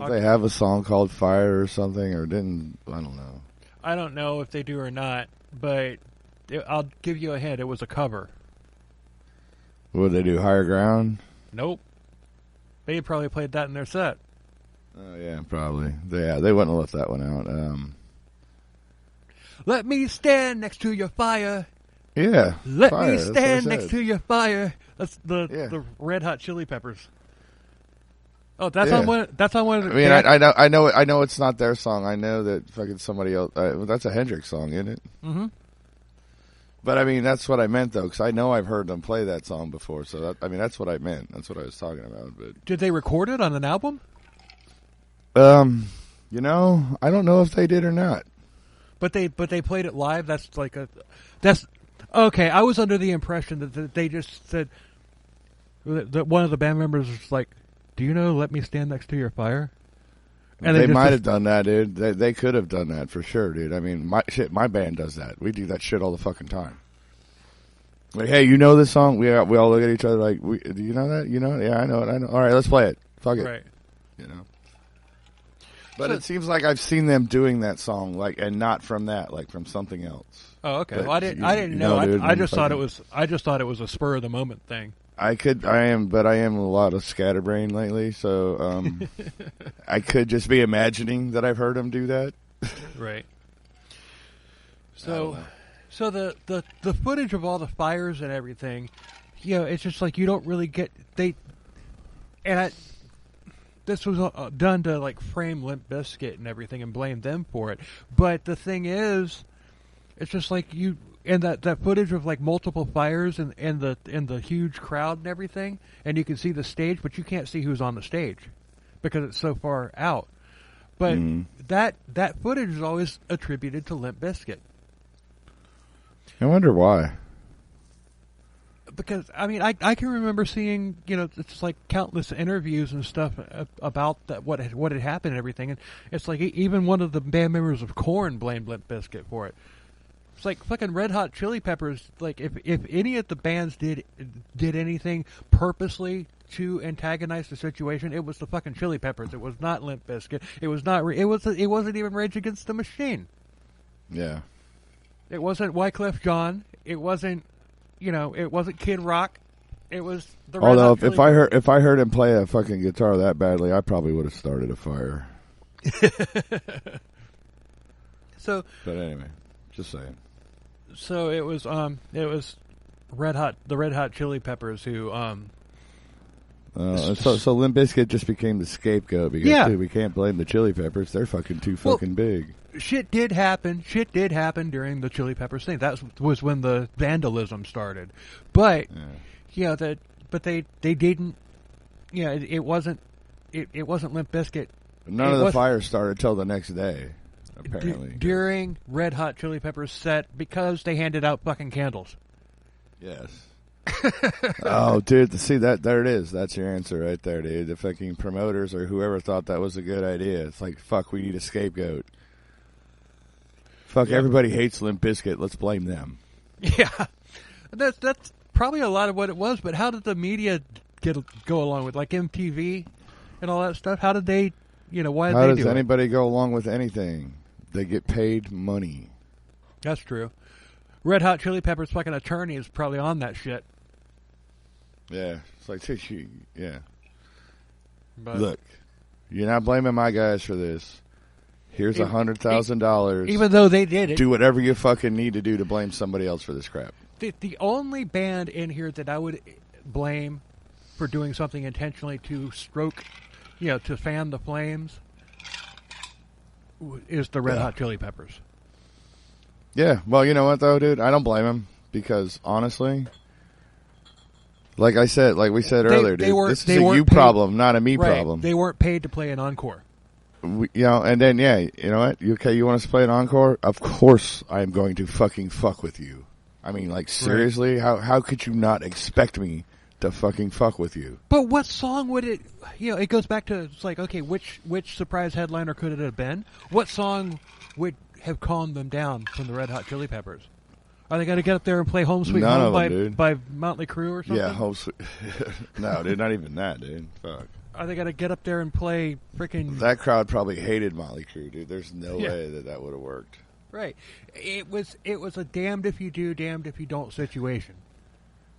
they have a song called Fire or something, or didn't? I don't know. I don't know if they do or not, but I'll give you a hint. It was a cover. Would they do Higher Ground? Nope. They probably played that in their set. Oh, yeah, probably. They wouldn't have left that one out. Let me stand next to your fire. Yeah. Let fire, me stand next to your fire. That's the Red Hot Chili Peppers. Oh, that's on one. That's on one of the. I mean, I know it's not their song. I know that fucking somebody else. That's a Hendrix song, isn't it? Mm-hmm. But I mean, that's what I meant though, because I know I've heard them play that song before. So that's what I meant. That's what I was talking about. But did they record it on an album? You know, I don't know if they did or not. But they played it live. That's okay. I was under the impression that they just said that one of the band members was like, "Do you know? Let me stand next to your fire." And they might have done that, dude. They could have done that for sure, dude. I mean, my band does that. We do that shit all the fucking time. Like, hey, you know this song? We all look at each other like, do you know that? You know it? Yeah, I know it. I know. All right, let's play it. Fuck it. Right. You know. But it seems like I've seen them doing that song, like, and not from that, like from something else. Oh, okay. But well, I didn't know. Dude, I just thought it was. I just thought it was a spur of the moment thing. I am a lot of scatterbrain lately, so I could just be imagining that I've heard him do that. Right. So the footage of all the fires and everything, you know, it's just like you don't really get this was done to like frame Limp Bizkit and everything and blame them for it. But the thing is, it's just like and that footage of like multiple fires and the huge crowd and everything, and you can see the stage, but you can't see who's on the stage because it's so far out. But that footage is always attributed to Limp Bizkit. I wonder why. Because I mean, I can remember seeing, you know, it's like countless interviews and stuff about what had happened and everything, and it's like even one of the band members of Korn blamed Limp Bizkit for it. It's like fucking Red Hot Chili Peppers. Like if any of the bands did anything purposely to antagonize the situation, it was the fucking Chili Peppers. It was not Limp Bizkit. It was not. It wasn't even Rage Against the Machine. Yeah. It wasn't Wyclef Jean. It wasn't. You know, it wasn't Kid Rock. It was the Red Although Hot Chili if I heard him play a fucking guitar that badly, I probably would have started a fire. So. But anyway, just saying. So it was the Red Hot Chili Peppers who so Limp Bizkit just became the scapegoat because dude, we can't blame the Chili Peppers. They're fucking too fucking big. Shit did happen during the Chili Peppers thing. That was when the vandalism started. But they didn't. Yeah, it wasn't Limp Bizkit. None of the fires started till the next day. Apparently, during Red Hot Chili Peppers set because they handed out fucking candles. Yes. Oh, dude, see that? There it is. That's your answer right there, dude. The fucking promoters or whoever thought that was a good idea. It's like, fuck, we need a scapegoat. Fuck, everybody hates Limp Bizkit. Let's blame them. Yeah, that's probably a lot of what it was. But how did the media go along with, like MTV and all that stuff? How did they, why did they do it? How does anybody go along with anything? They get paid money. That's true. Red Hot Chili Peppers' fucking attorney is probably on that shit. Yeah, it's like, yeah. But look, you're not blaming my guys for this. Here's $100,000. Even though they did it. Do whatever you fucking need to do to blame somebody else for this crap. The only band in here that I would blame for doing something intentionally to stroke, to fan the flames is the Red Hot Chili Peppers. Yeah, well, you know what, though, dude? I don't blame him because, honestly, like we said earlier, dude, this is a you problem, not a me problem. They weren't paid to play an encore. And then, you know what? You want us to play an encore? Of course I'm going to fucking fuck with you. I mean, like, seriously? Right. How could you not expect me to fucking fuck with you? But what song would it... it goes back to, it's like, okay, which surprise headliner could it have been? What song would have calmed them down from the Red Hot Chili Peppers? Are they going to get up there and play Home Sweet Home by Motley Crue or something? Yeah, Home Sweet... No, dude, not even that, dude. Fuck. Are they going to get up there and play freaking... That crowd probably hated Motley Crue, dude. There's no way that would have worked. Right. It was a damned if you do, damned if you don't situation.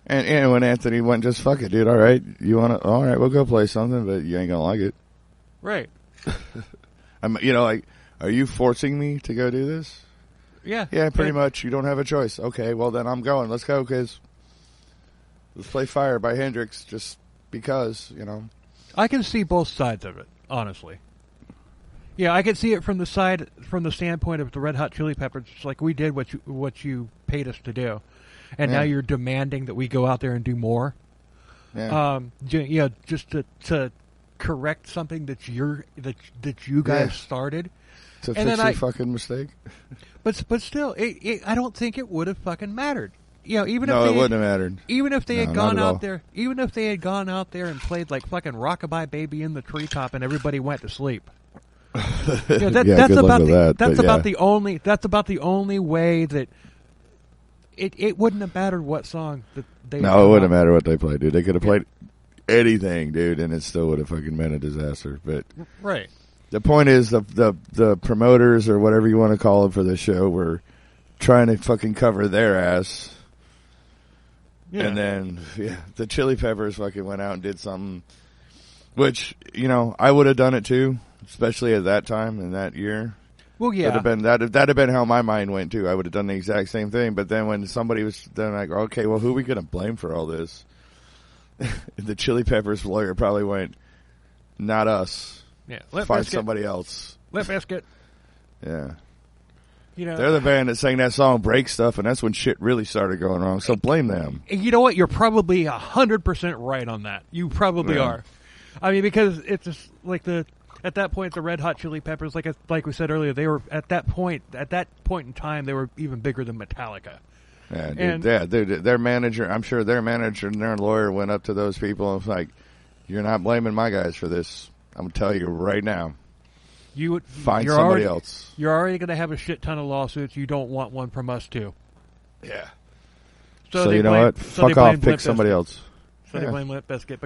And when Anthony went, just fuck it, dude. All right, you want to? All right, we'll go play something, but you ain't gonna like it. Right. Like, are you forcing me to go do this? Yeah. Yeah, pretty much. You don't have a choice. Okay, well then I'm going. Let's go, kids. Let's play Fire by Hendrix, just because, I can see both sides of it, honestly. Yeah, I can see it from the standpoint of the Red Hot Chili Peppers. It's like, we did what you paid us to do, and now you're demanding that we go out there and do more. Yeah. Just to correct something that you guys started. To fix your fucking mistake. But still, I don't think it would have fucking mattered. Even no, if it wouldn't have mattered. Even if they had gone out there, and played like fucking Rockabye Baby in the Treetop, and everybody went to sleep. That's about the only way that it wouldn't have mattered what song that they. No, it wouldn't matter what they played, dude. They could have played anything, dude, and it still would have fucking been a disaster. But right. The point is, the promoters or whatever you want to call it for the show were trying to fucking cover their ass. Yeah. And then, the Chili Peppers fucking went out and did something, which, I would have done it too, especially at that time in that year. Well, yeah. That'd have been how my mind went too. I would have done the exact same thing. But then when somebody was then like, okay, well, who are we going to blame for all this? The Chili Peppers lawyer probably went, not us. Yeah. Find somebody else. Limp Bizkit. Yeah. They're the band that sang that song "Break Stuff," and that's when shit really started going wrong. So blame them. You know what? You're probably 100% right on that. You probably are. I mean, because it's just like at that point, the Red Hot Chili Peppers, like we said earlier, they were at that point in time, they were even bigger than Metallica. Yeah, dude, their manager, I'm sure their manager and their lawyer went up to those people and was like, "You're not blaming my guys for this. I'm gonna tell you right now." You would find somebody else. You're already going to have a shit ton of lawsuits. You don't want one from us too. Yeah. So you know what? Fuck off. Pick somebody else. So they blame Limp Bizkit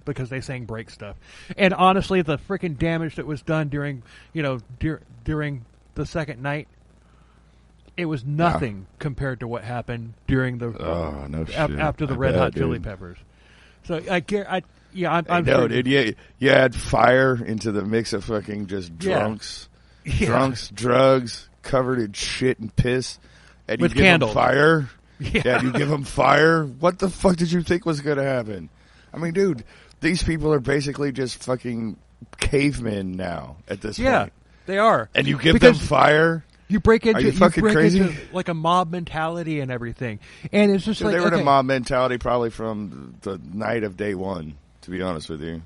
because they sang Break Stuff. And honestly, the freaking damage that was done during the second night, it was nothing compared to what happened during the after the Red Hot Chili Peppers. So I'm sure. Dude, you add fire into the mix of fucking just drunks, drugs, covered in shit and piss, and you with give candles. them fire. Yeah. You give them fire. What the fuck did you think was going to happen? I mean, dude, these people are basically just fucking cavemen now at this point. Yeah, they are. And you give them fire. You break into crazy? Like a mob mentality and everything, and it's just they were in a mob mentality probably from the night of day one. To be honest with you,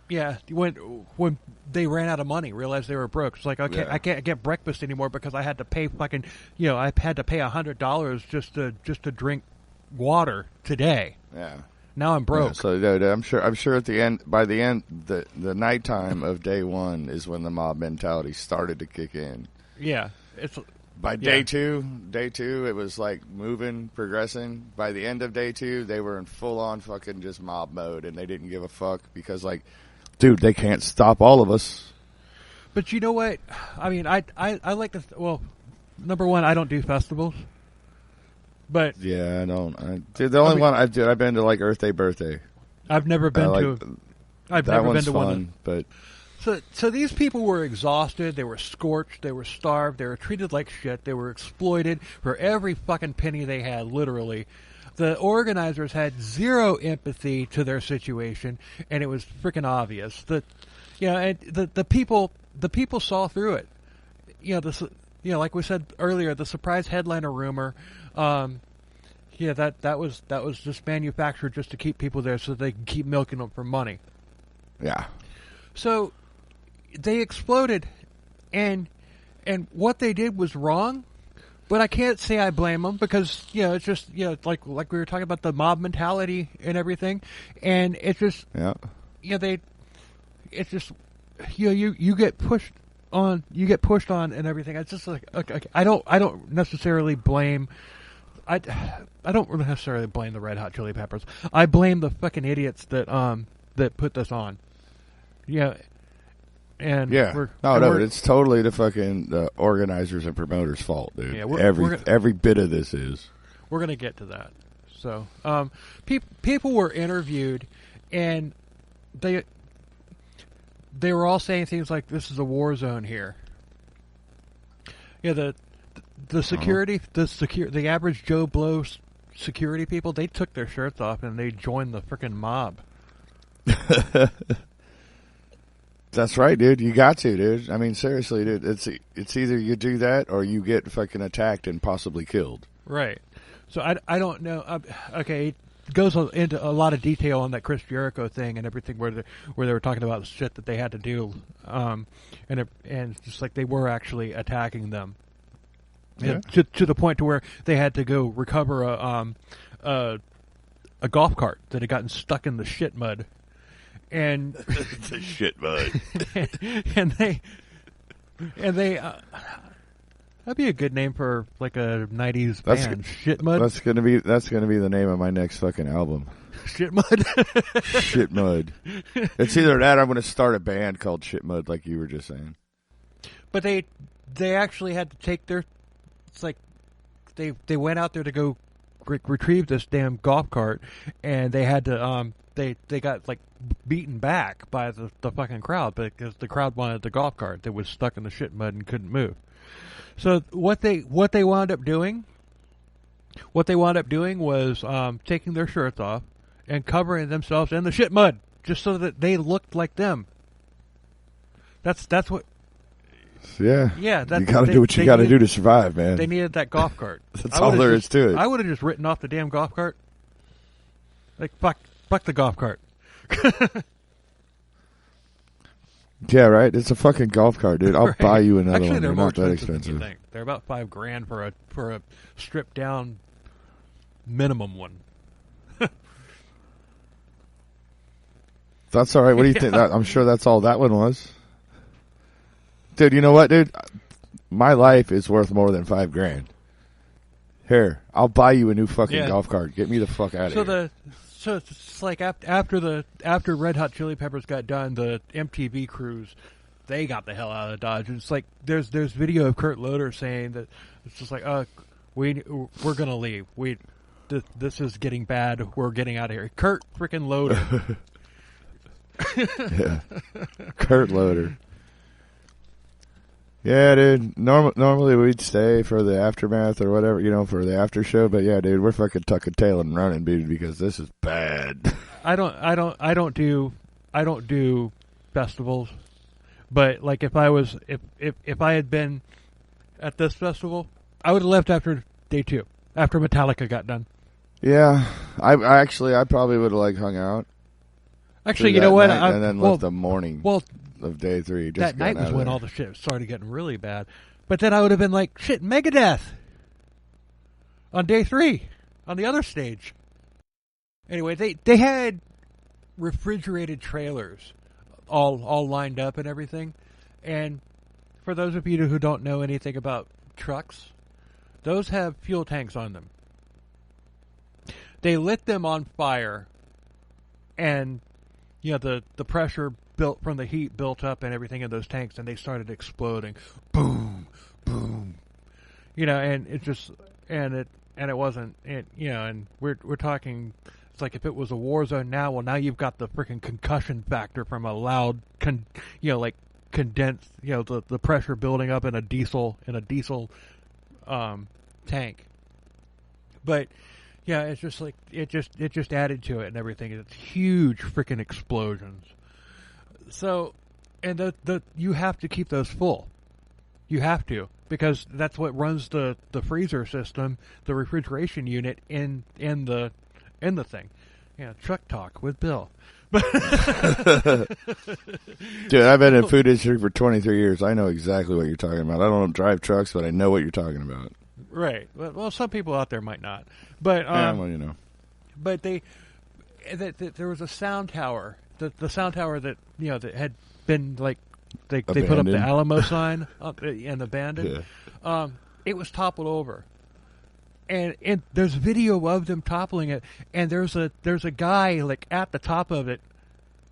yeah, when they ran out of money, realized they were broke. It's like, okay, I can't get breakfast anymore because I had to pay fucking, I had to pay $100 just to drink water today. Yeah, now I'm broke. Yeah, so I'm sure at the end, by the end, the nighttime of day one is when the mob mentality started to kick in. Yeah, it's. By day two, it was like moving, progressing. By the end of day two, they were in full-on fucking just mob mode, and they didn't give a fuck because, like, dude, they can't stop all of us. But you know what? I mean, I like to. Well, number one, I don't do festivals. But yeah, I don't. The only one I've been to like Earth Day Birthday. I've never been to. I've never been to one. But. So these people were exhausted, they were scorched, they were starved, they were treated like shit, they were exploited for every fucking penny they had, literally. The organizers had zero empathy to their situation, and it was freaking obvious that, and the people saw through it. Like we said earlier, the surprise headliner rumor, that was just manufactured just to keep people there so they can keep milking them for money. Yeah. So they exploded, and what they did was wrong, but I can't say I blame them because it's just like we were talking about the mob mentality and everything, and it's just it's just you get pushed on and everything. It's just like okay, I don't necessarily blame. I don't necessarily blame the Red Hot Chili Peppers. I blame the fucking idiots that put this on. Yeah, And yeah, it's totally the fucking organizers and promoters' fault, dude. Yeah, every bit of this is. We're gonna get to that. So, people were interviewed, and they were all saying things like, "This is a war zone here." Yeah, the security, the average Joe Blow security people, they took their shirts off and they joined the freaking mob. That's right, dude. You got to, dude. I mean, seriously, dude. It's either you do that or you get fucking attacked and possibly killed. Right. So I don't know. Okay, it goes into a lot of detail on that Chris Jericho thing and everything, where they were talking about the shit that they had to do, and just like they were actually attacking them, yeah. to the point to where they had to go recover a golf cart that had gotten stuck in the shit mud. And the shit mud. and they that'd be a good name for like a 90s band. Shit mud. That's gonna be the name of my next fucking album. Shit mud. Shit mud. It's either that or I'm gonna start a band called Shit Mud, like you were just saying. But they actually had to take their. It's like they went out there to go retrieve this damn golf cart, and they had to they got like beaten back by the fucking crowd because the crowd wanted the golf cart that was stuck in the shit mud and couldn't move. So what they wound up doing was taking their shirts off and covering themselves in the shit mud just so that they looked like them. That's what. Yeah. Yeah. You got to do what you got to do to survive, man. They needed that golf cart. That's all there is to it. I would have just written off the damn golf cart. Like fuck the golf cart. Yeah, right. It's a fucking golf cart, dude. I'll buy you another Actually, one. They're not that expensive. Than you think. They're about $5,000 for a stripped down minimum one. That's all right. What do you think? I'm sure that's all that one was. Dude, you know what, dude? My life is worth more than $5,000. Here, I'll buy you a new fucking golf cart. Get me the fuck out of here. So it's like after Red Hot Chili Peppers got done, the MTV crews, they got the hell out of Dodge. It's like there's video of Kurt Loder saying that it's just like we're gonna leave. This is getting bad. We're getting out of here. Kurt freaking Loder. Yeah, Kurt Loder. Yeah, dude. Normally we'd stay for the aftermath or whatever, for the after show. But yeah, dude, we're fucking tucking tail and running, dude, because this is bad. I don't do festivals, but like if I had been at this festival, I would have left after day 2, after Metallica got done. Yeah, I probably would have hung out. Actually, you know what? And then left the morning. Well. Of day 3. That night was when all the shit started getting really bad. But then I would have been like, shit, Megadeth on day 3 on the other stage. Anyway, they had refrigerated trailers all lined up and everything. And for those of you who don't know anything about trucks, those have fuel tanks on them. They lit them on fire, and the pressure built from the heat built up and everything in those tanks, and they started exploding. Boom, boom. And it just it wasn't and we're talking. It's like if it was a war zone now. Well, now you've got the freaking concussion factor from a loud condensed the pressure building up in a diesel tank. But yeah, it's just like it just added to it and everything. It's huge freaking explosions. So, and you have to keep those full. You have to, because that's what runs the freezer system, the refrigeration unit in the thing. Truck talk with Bill. Dude, I've been in food industry for 23 years. I know exactly what you're talking about. I don't drive trucks, but I know what you're talking about. Right. Well, some people out there might not. But But there was a sound tower. The sound tower that that had been like they put up the Alamo sign and abandoned. Yeah. It was toppled over, and there's video of them toppling it, and there's a guy like at the top of it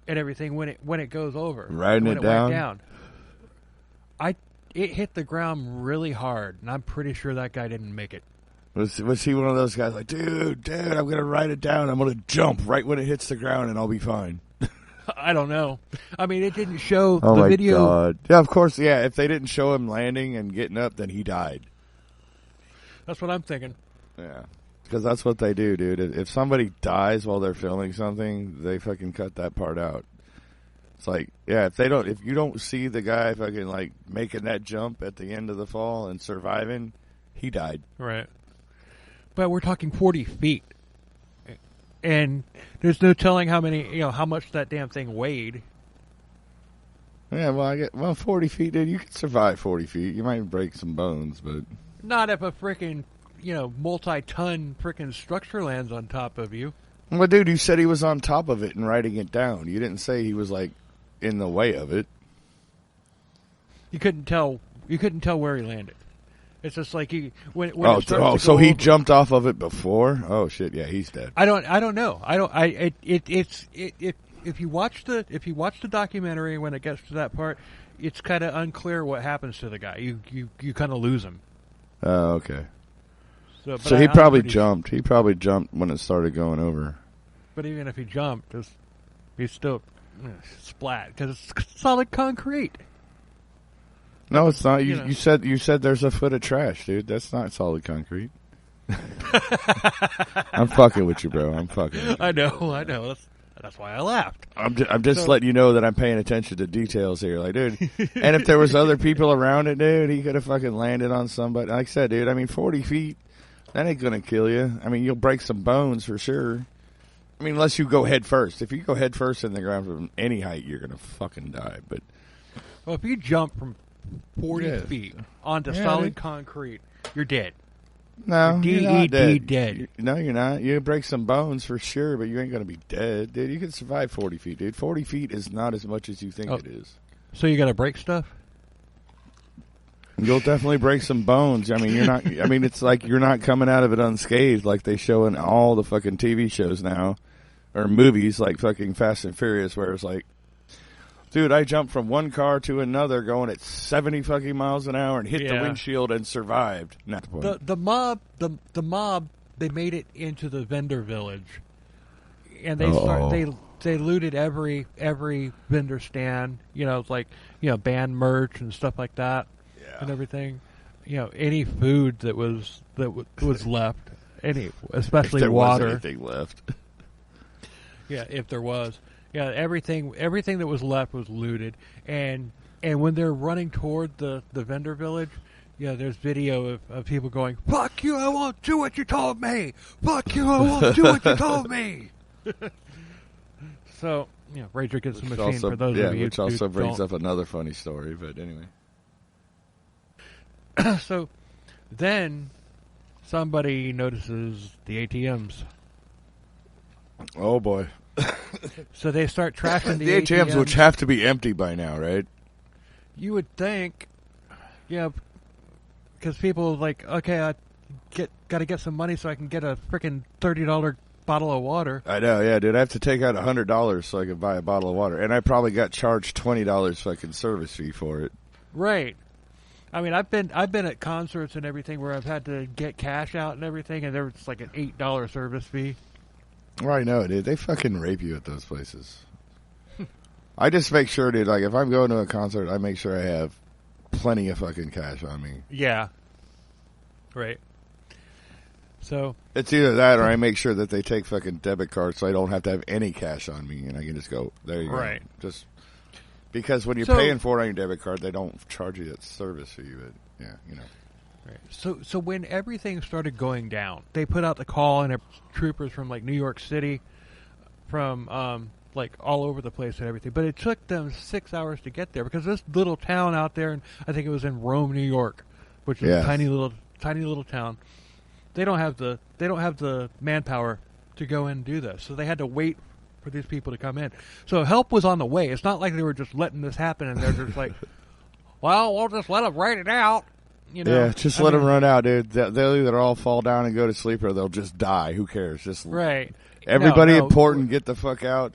and everything when it goes over, riding it down. Went down. hit the ground really hard, and I'm pretty sure that guy didn't make it. Was he one of those guys like, dude, I'm going to write it down. I'm going to jump right when it hits the ground, and I'll be fine. I don't know. I mean, it didn't show Oh the my video. God. Yeah, of course. Yeah, if they didn't show him landing and getting up, then he died. That's what I'm thinking. Yeah, because that's what they do, dude. If somebody dies while they're filming something, they fucking cut that part out. It's like, yeah, if you don't see the guy fucking like making that jump at the end of the fall and surviving, he died. Right. But we're talking 40 feet. And there's no telling how much that damn thing weighed. Yeah, well, 40 feet, dude. You can survive 40 feet. You might break some bones, but not if a freaking, multi-ton freaking structure lands on top of you. Well, dude, you said he was on top of it and writing it down. You didn't say he was like in the way of it. You couldn't tell where he landed. It's just like he so he jumped off of it before? Oh shit, yeah, he's dead. I don't know. If you watch the documentary when it gets to that part, it's kind of unclear what happens to the guy. You kind of lose him. Oh, okay. So he probably jumped. He probably jumped when it started going over. But even if he jumped, he's still splat because it's solid concrete. No, it's not. You said there's a foot of trash, dude. That's not solid concrete. I'm fucking with you, bro. I'm fucking with you. I know. That's why I laughed. I'm just letting you know that I'm paying attention to details here. Like, dude, and if there was other people around it, dude, he could have fucking landed on somebody. Like I said, dude, I mean, 40 feet, that ain't going to kill you. I mean, you'll break some bones for sure. I mean, unless you go head first. If you go head first in the ground from any height, you're going to fucking die. But well, if you jump from 40 feet onto solid concrete, you're dead. No, you're not dead. dead. No, you're not. You break some bones for sure, but you ain't going to be dead. Dude, you can survive 40 feet, dude. 40 feet is not as much as you think it is. So you got to break stuff? You'll definitely break some bones. I mean, you're not. I mean, it's like you're not coming out of it unscathed like they show in all the fucking TV shows now, or movies like fucking Fast and Furious, where it's like, dude, I jumped from one car to another going at 70 fucking miles an hour and hit the windshield and survived. The mob, they made it into the vendor village, and they looted every vendor stand. Band merch and stuff like that, and everything. Any food that was left, especially if there water. Was anything left. Yeah, if there was. Yeah, everything that was left was looted, and when they're running toward the vendor village, there's video of people going, "Fuck you! I won't do what you told me. Fuck you! I won't do what you told me." So, Rage Against the Machine for those of you which also brings don't. up another funny story. But anyway, so then somebody notices the ATMs. Oh boy. So they start trashing the ATMs, which have to be empty by now, right? You would think, because people like, okay, I got to get some money so I can get a freaking $30 bottle of water. I know, yeah, dude. I have to take out $100 so I can buy a bottle of water, and I probably got charged $20 fucking service fee for it. Right. I mean, I've been at concerts and everything where I've had to get cash out and everything, and there was like an $8 service fee. Well, I know, dude. They fucking rape you at those places. I just make sure, dude, like, if I'm going to a concert, I make sure I have plenty of fucking cash on me. Yeah. Right. So. It's either that or I make sure that they take fucking debit cards so I don't have to have any cash on me and I can just go, there you go. Right. Just because when you're paying for it on your debit card, they don't charge you that service fee. But, yeah, Right. So when everything started going down, they put out the call, and troopers from like New York City, from like all over the place and everything. But it took them 6 hours to get there because this little town out there, and I think it was in Rome, New York, which is a tiny little town. They don't have the manpower to go in and do this, so they had to wait for these people to come in. So help was on the way. It's not like they were just letting this happen, and they're just like, well, we'll just let them write it out. Yeah, just let them run out, dude. They'll either all fall down and go to sleep, or they'll just die. Who cares? Just right. Everybody important, get the fuck out.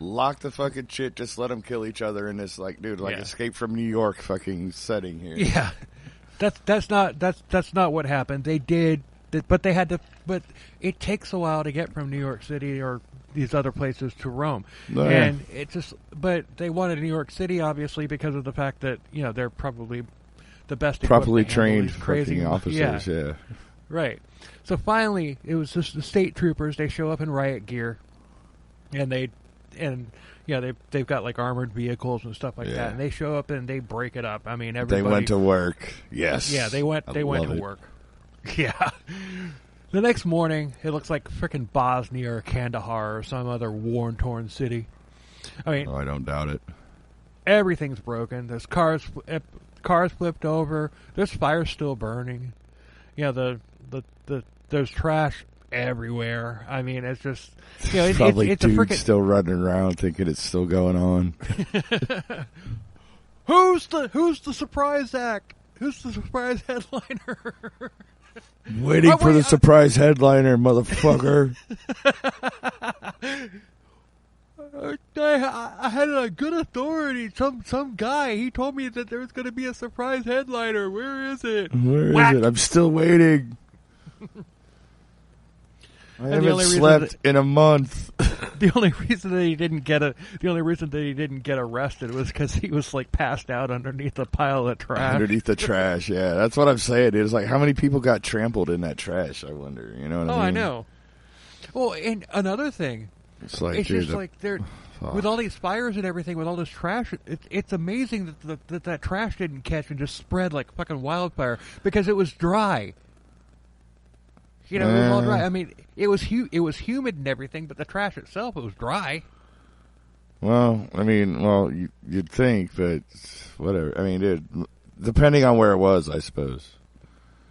Lock the fucking shit. Just let them kill each other in this, like, dude, like Escape from New York fucking setting here. Yeah, that's not what happened. They did, but they had to. But it takes a while to get from New York City or these other places to Rome, and it just. But they wanted New York City, obviously, because of the fact that they're probably the best properly trained crazy officers. Yeah, right. So finally, it was just the state troopers. They show up in riot gear, and they've got like armored vehicles and stuff like that. And they show up and they break it up. I mean, everybody. They went to work. Yes. Yeah, they went to work. Yeah. The next morning, it looks like frickin' Bosnia or Kandahar or some other war-torn city. I mean, I don't doubt it. Everything's broken. There's cars flipped over. There's fires still burning. There's trash everywhere. I mean, it's just probably it's dudes a frickin' still running around thinking it's still going on. Who's the surprise act? Who's the surprise headliner? Waiting for the surprise headliner, motherfucker. I had a good authority. Some guy, he told me that there was going to be a surprise headliner. Where is it? Where is it? I'm still waiting. I haven't slept in a month. The only reason that he didn't get arrested was because he was like passed out underneath a pile of trash. Underneath the trash, yeah, that's what I'm saying. It's like, how many people got trampled in that trash? I wonder. You know what I mean? I know. Well, and another thing, it's like, it's just like they're with all these fires and everything, with all this trash. It's amazing that trash didn't catch and just spread like fucking wildfire because it was dry. It was all dry. I mean, it was humid and everything, but the trash itself, it was dry. Well, I mean, you'd think, but whatever. I mean, dude, depending on where it was, I suppose.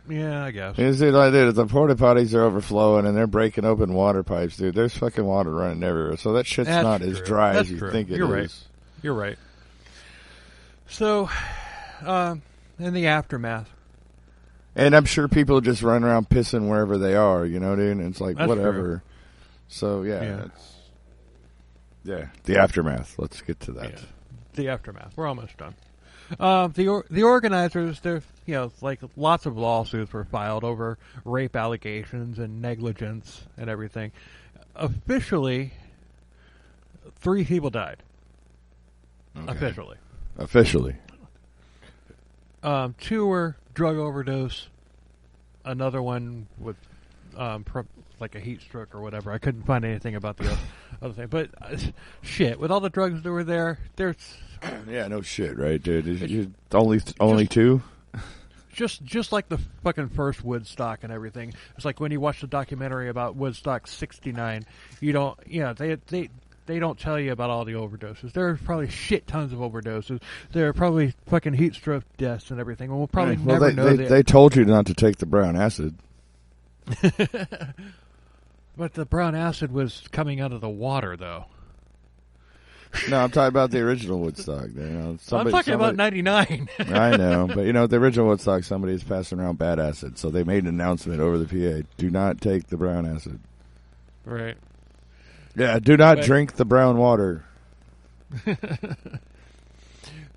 Yeah, I guess. You see, like, dude, the porta potties are overflowing and they're breaking open water pipes, dude. There's fucking water running everywhere, so that shit's not as dry as you think it is. Right. You're right. So, in the aftermath. And I'm sure people just run around pissing wherever they are, you know, dude? And it's like, whatever. True. So, yeah. The aftermath. Let's get to that. Yeah. The aftermath. We're almost done. The organizers, like lots of lawsuits were filed over rape allegations and negligence and everything. Officially, 3 people died. Okay. Officially. 2 were drug overdose. Another one with like a heat stroke or whatever. I couldn't find anything about the other thing. But shit, with all the drugs that were there, there's yeah, no shit, right, dude? Only 2. Just like the fucking first Woodstock and everything. It's like when you watch the documentary about Woodstock '69, they don't tell you about all the overdoses. There are probably shit tons of overdoses. There are probably fucking heat stroke deaths and everything. And we'll probably never know that. They told you not to take the brown acid. But the brown acid was coming out of the water, though. No, I'm talking about the original Woodstock. I'm talking about 99. I know, but the original Woodstock, somebody's passing around bad acid, so they made an announcement over the PA: do not take the brown acid. Right. Yeah, do not drink the brown water.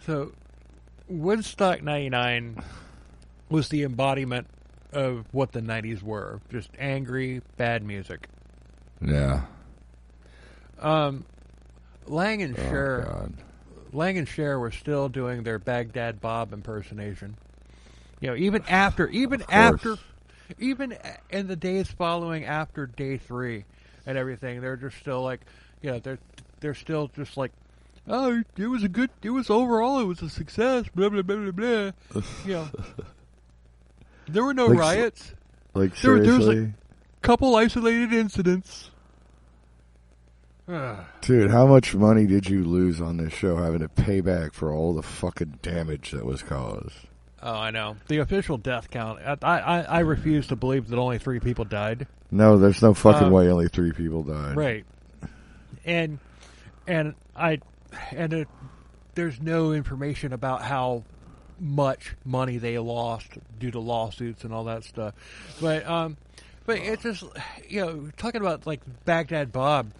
So, Woodstock 99 was the embodiment of what the 90s were. Just angry, bad music. Yeah. Lang and Cher were still doing their Baghdad Bob impersonation. Even in the days following after day 3 and everything, they're just still like, they're still just like, oh, it was a success, blah, blah, blah, blah, blah. There were no riots. Like, seriously? There was a couple isolated incidents. Dude, how much money did you lose on this show having to pay back for all the fucking damage that was caused? Oh, I know. The official death count, I refuse to believe that only 3 people died. No, there's no fucking way only 3 people died. Right. And there's no information about how much money they lost due to lawsuits and all that stuff. But it's just, talking about like Baghdad Bob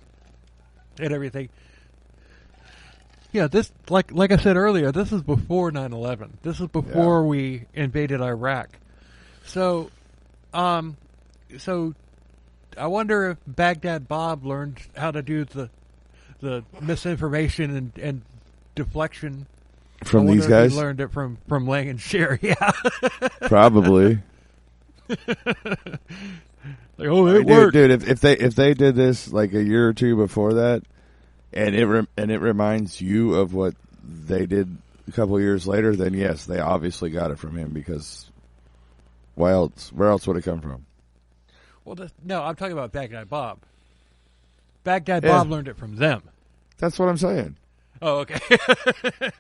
and everything, Yeah, this like I said earlier, this is before 9/11. This is before we invaded Iraq. So, so I wonder if Baghdad Bob learned how to do the misinformation and deflection from these guys. He learned it from Lang and Cher. Yeah, probably. Like, oh, it worked, dude. If they did this like a year or two before that, and it reminds you of what they did a couple of years later, then yes, they obviously got it from him, because where else would it come from? Well, no, I'm talking about Baghdad Bob. Baghdad Bob learned it from them. That's what I'm saying. Oh, okay.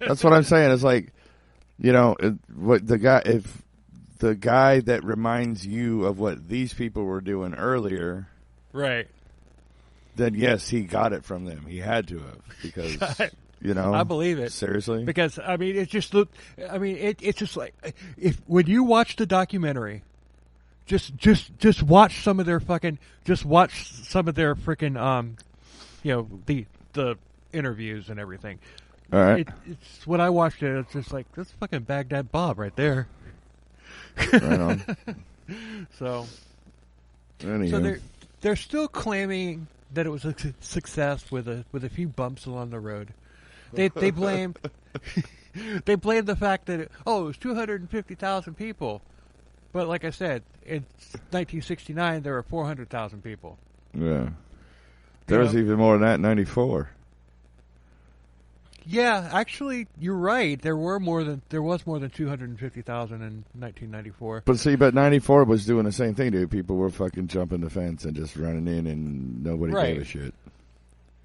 That's what I'm saying. It's like, what the guy that reminds you of what these people were doing earlier, right? Then yes, he got it from them. He had to have, because I believe it, seriously. Because I mean, it's just like when you watch the documentary, just watch some of their freaking the interviews and everything. All right. It's when I watched it, it's just like, this fucking Baghdad Bob right there. Right on. So anywho. they're still claiming that it was a success with a few bumps along the road. They blame the fact that it was 250,000 people, but like I said, in 1969 there were 400,000 people. Yeah, there was even more than that in '94. Yeah, actually, you're right. There was more than 250,000 in 1994. But '94 was doing the same thing, dude. People were fucking jumping the fence and just running in, and nobody gave a shit.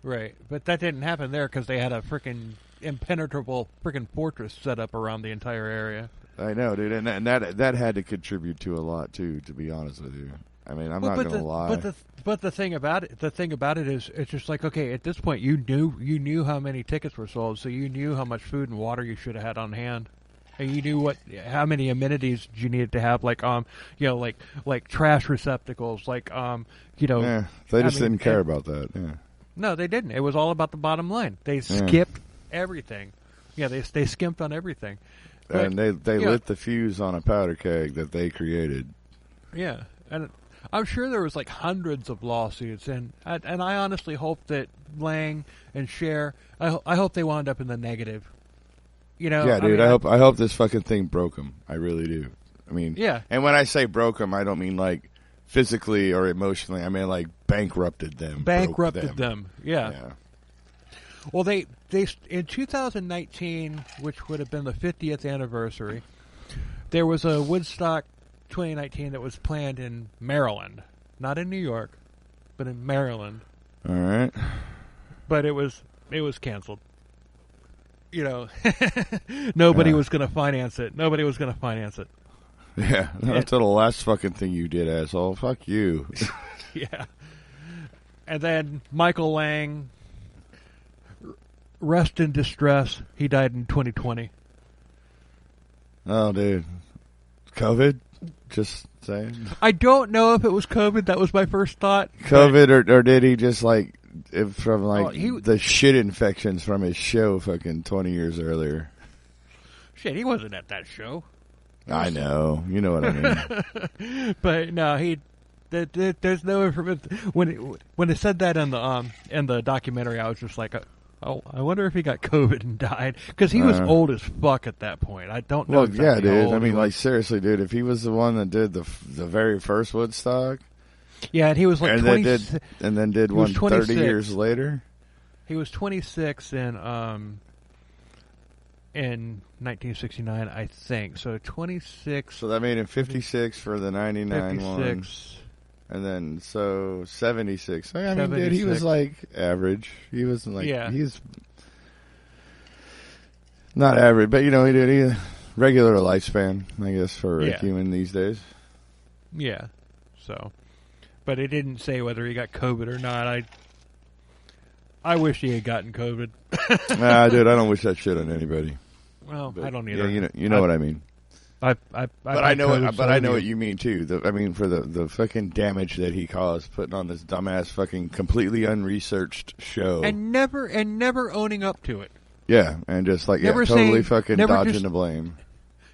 Right, but that didn't happen there because they had a freaking impenetrable freaking fortress set up around the entire area. I know, dude, and that had to contribute to a lot too. To be honest with you, I mean, I'm not gonna lie. But the thing about it is, it's just like, okay, at this point you knew how many tickets were sold, so you knew how much food and water you should have had on hand, and you knew how many amenities you needed to have, like like trash receptacles, like Yeah, they just didn't care about that. Yeah. No, they didn't. It was all about the bottom line. They skipped everything. Yeah, they skimped on everything. But, and they lit the fuse on a powder keg that they created. Yeah, and I'm sure there was like hundreds of lawsuits, and I honestly hope that Lang and Cher, I hope they wound up in the negative. Yeah, dude. I hope this fucking thing broke them. I really do. I mean, yeah. And when I say broke them, I don't mean like physically or emotionally. I mean like bankrupted them. Bankrupted them. Yeah. Well, they in 2019, which would have been the 50th anniversary, there was a Woodstock 2019 that was planned in Maryland, not in New York, but in Maryland. All right. But it was canceled. Nobody was going to finance it. Nobody was going to finance it. Yeah, that's the last fucking thing you did, asshole. Fuck you. Yeah. And then Michael Lang, rest in distress. He died in 2020. Oh, dude. COVID? Just saying. I don't know if it was COVID. That was my first thought. COVID, or did he just like from like the shit infections from his show fucking 20 years earlier? Shit, he wasn't at that show. I know. You know what I mean. But no, there's no information. When it said that in the documentary, I was just like, oh, I wonder if he got COVID and died, because he was old as fuck at that point. I don't know. Well, exactly dude. I mean, like seriously, dude. If he was the one that did the very first Woodstock, yeah, and he was like 20, and then did one 30 years later. He was 26 in 1969, I think. So 26. So that made him 56 for the 99 one. And then, 76. I mean, dude, he was like average. He wasn't like, he's not average, but he did regular lifespan, I guess, for a human these days. Yeah. So, but it didn't say whether he got COVID or not. I wish he had gotten COVID. Nah, dude, I don't wish that shit on anybody. Well, but I don't either. Yeah, you know what I mean. But I know what you mean too. For the fucking damage that he caused putting on this dumbass fucking completely unresearched show and never owning up to it. Yeah, and just like totally fucking dodging the blame.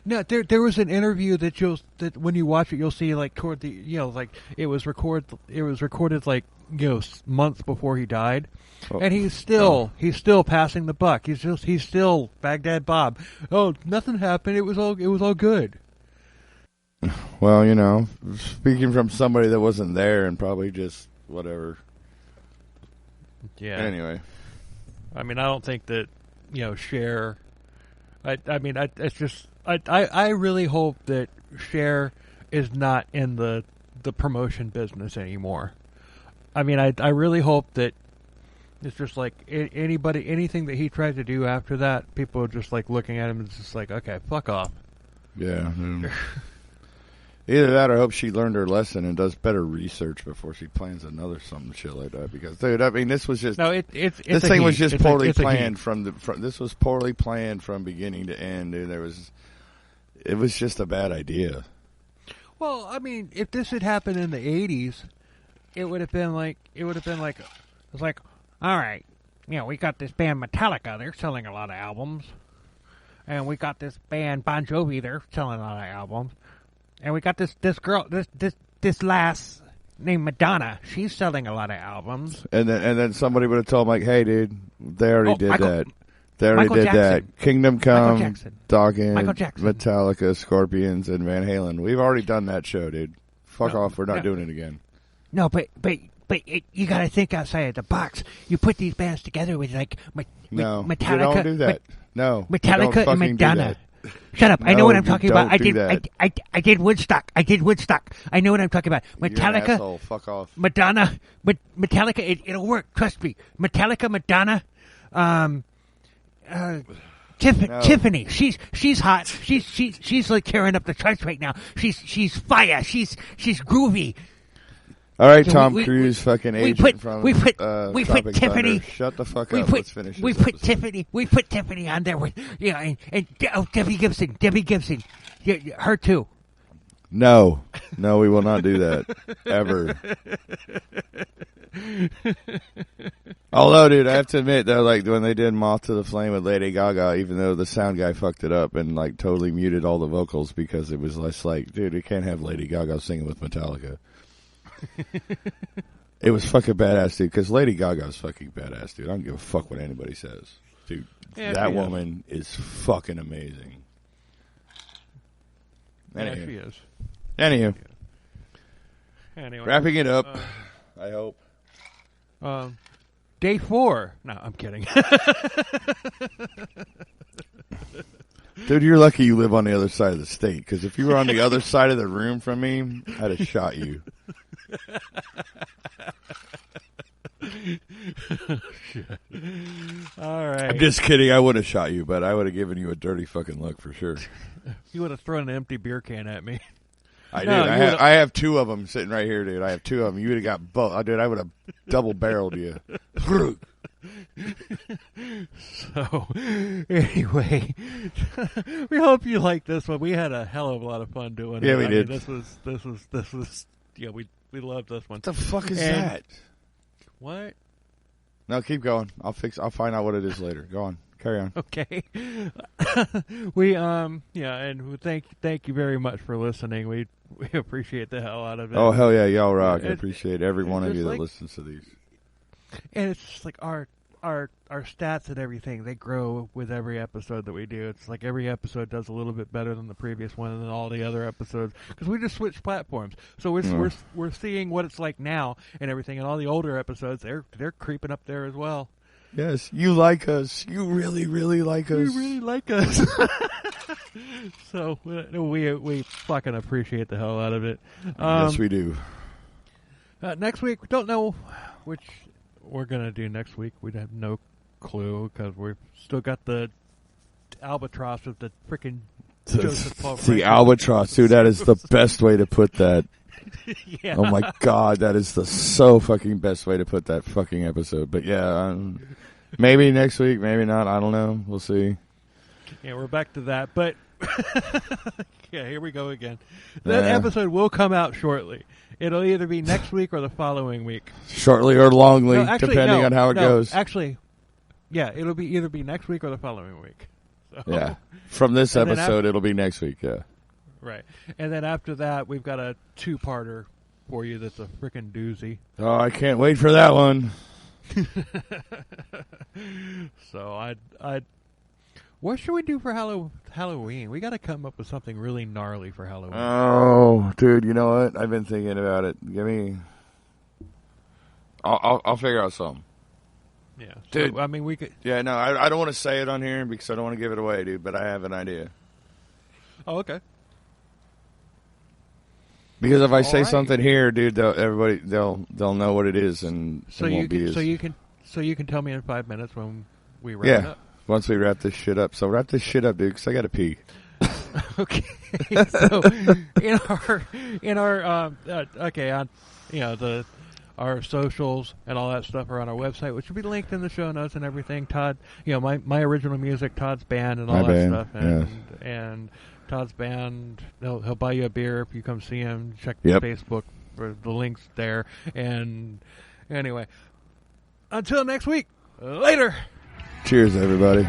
No, there was an interview that when you watch it, you'll see like toward the like it was recorded like months before he died, and he's still passing the buck. He's still Baghdad Bob. Oh, nothing happened. It was all good. Well, speaking from somebody that wasn't there and probably just whatever. Yeah. Anyway, I mean, I don't think that Cher. It's just. I really hope that Cher is not in the promotion business anymore. I mean, I really hope that it's just like anything that he tried to do after that, people are just like looking at him and it's just like, okay, fuck off. Yeah. Either that or I hope she learned her lesson and does better research before she plans another something shit like that. Because, dude, I mean, this was just... No, this thing was just poorly planned this was poorly planned from beginning to end, dude. It was just a bad idea. Well, I mean, if this had happened in the 80s, it would have been like, it's like, all right, we got this band Metallica, they're selling a lot of albums. And we got this band Bon Jovi, they're selling a lot of albums. And we got this girl, this lass named Madonna, she's selling a lot of albums. And then somebody would have told him, like, hey, dude, they already did that. They already Michael did Jackson. that. Kingdom Come, Dawkins, Michael Jackson. Metallica, Scorpions, and Van Halen. We've already done that show, dude. Fuck off. We're not doing it again. No, but you got to think outside of the box. You put these bands together with like Metallica. You don't do that. No, Metallica and Madonna. Shut up! I know what I'm talking about. I did Woodstock. I know what I'm talking about. Metallica. You're an asshole. Fuck off. Madonna. Metallica. It'll work. Trust me. Metallica. Madonna. Tiffany. She's hot. She's like tearing up the charts right now. She's fire. She's groovy. All right, Tom Cruise, fucking agent from we put Tropic Tiffany. Thunder. Shut the fuck up. Let's finish. We put Tiffany on there with and Debbie Gibson, her too. No, we will not do that ever. Although, dude, I have to admit though, like when they did "Moth to the Flame" with Lady Gaga, even though the sound guy fucked it up and like totally muted all the vocals because it was less like, dude, we can't have Lady Gaga singing with Metallica. It was fucking badass, dude, because Lady Gaga's fucking badass, dude. I don't give a fuck what anybody says. Dude, that woman is fucking amazing. Yeah, she is. Anywho. Anyway. Wrapping it up, I hope. Day 4. No, I'm kidding. Dude, you're lucky you live on the other side of the state, because if you were on the other side of the room from me, I'd have shot you. Shit. All right. I'm just kidding. I would have shot you, but I would have given you a dirty fucking look for sure. You would have thrown an empty beer can at me. I did. I have 2 of them sitting right here, dude. I have 2 of them. You would have got both. Dude, I would have double barreled you. So, anyway, we hope you liked this one. We had a hell of a lot of fun doing it. Yeah, we did. This was. Yeah, we loved this one. What the fuck is that? What? No, keep going. I'll find out what it is later. Go on. Carry on. Okay. We and thank you very much for listening. We appreciate the hell out of it. Oh hell yeah, y'all rock. I appreciate every one of you that listens to these. And it's just like our stats and everything, they grow with every episode that we do. It's like every episode does a little bit better than the previous one and then all the other episodes because we just switched platforms. So we're seeing what it's like now and everything, and all the older episodes they're creeping up there as well. Yes, you like us. You really, really like us. You really like us. So we fucking appreciate the hell out of it. Yes, we do. Next week, we don't know which we're going to do next week. We have no clue because we've still got the albatross with the freaking Joseph Paul the albatross, dude. That is the best way to put that. Yeah. Oh my god, that is the so fucking best way to put that fucking episode. But yeah, maybe next week, maybe not. I don't know. We'll see. Yeah, we're back to that. But yeah, here we go again. That episode will come out shortly. It'll either be next week or the following week. Shortly or longly, depending on how it goes. Actually, Yeah, it'll be either be next week or the following week. So. Yeah. From this And then episode, it'll be next week, yeah. Right. And then after that, we've got a 2-parter for you that's a freaking doozy. Oh, I can't wait for that one. So what should we do for Halloween? We got to come up with something really gnarly for Halloween. Oh, dude, you know what? I've been thinking about it. I'll figure out something. Yeah. So, Dude. I mean, we could... Yeah, no, I don't want to say it on here because I don't want to give it away, dude, but I have an idea. Oh, okay. Because if I say right. something here, dude, they'll know what it is, and So it you won't be can, as... so you can tell me in 5 minins when we wrap it up. Once we wrap this shit up. So wrap this shit up, dude, because I got to pee. Okay. So our socials and all that stuff are on our website, which will be linked in the show notes and everything. Todd, my original music, Todd's band, and all that stuff, and Todd's band. He'll buy you a beer if you come see him. Check Facebook for the links there. And anyway, until next week. Later. Cheers, everybody.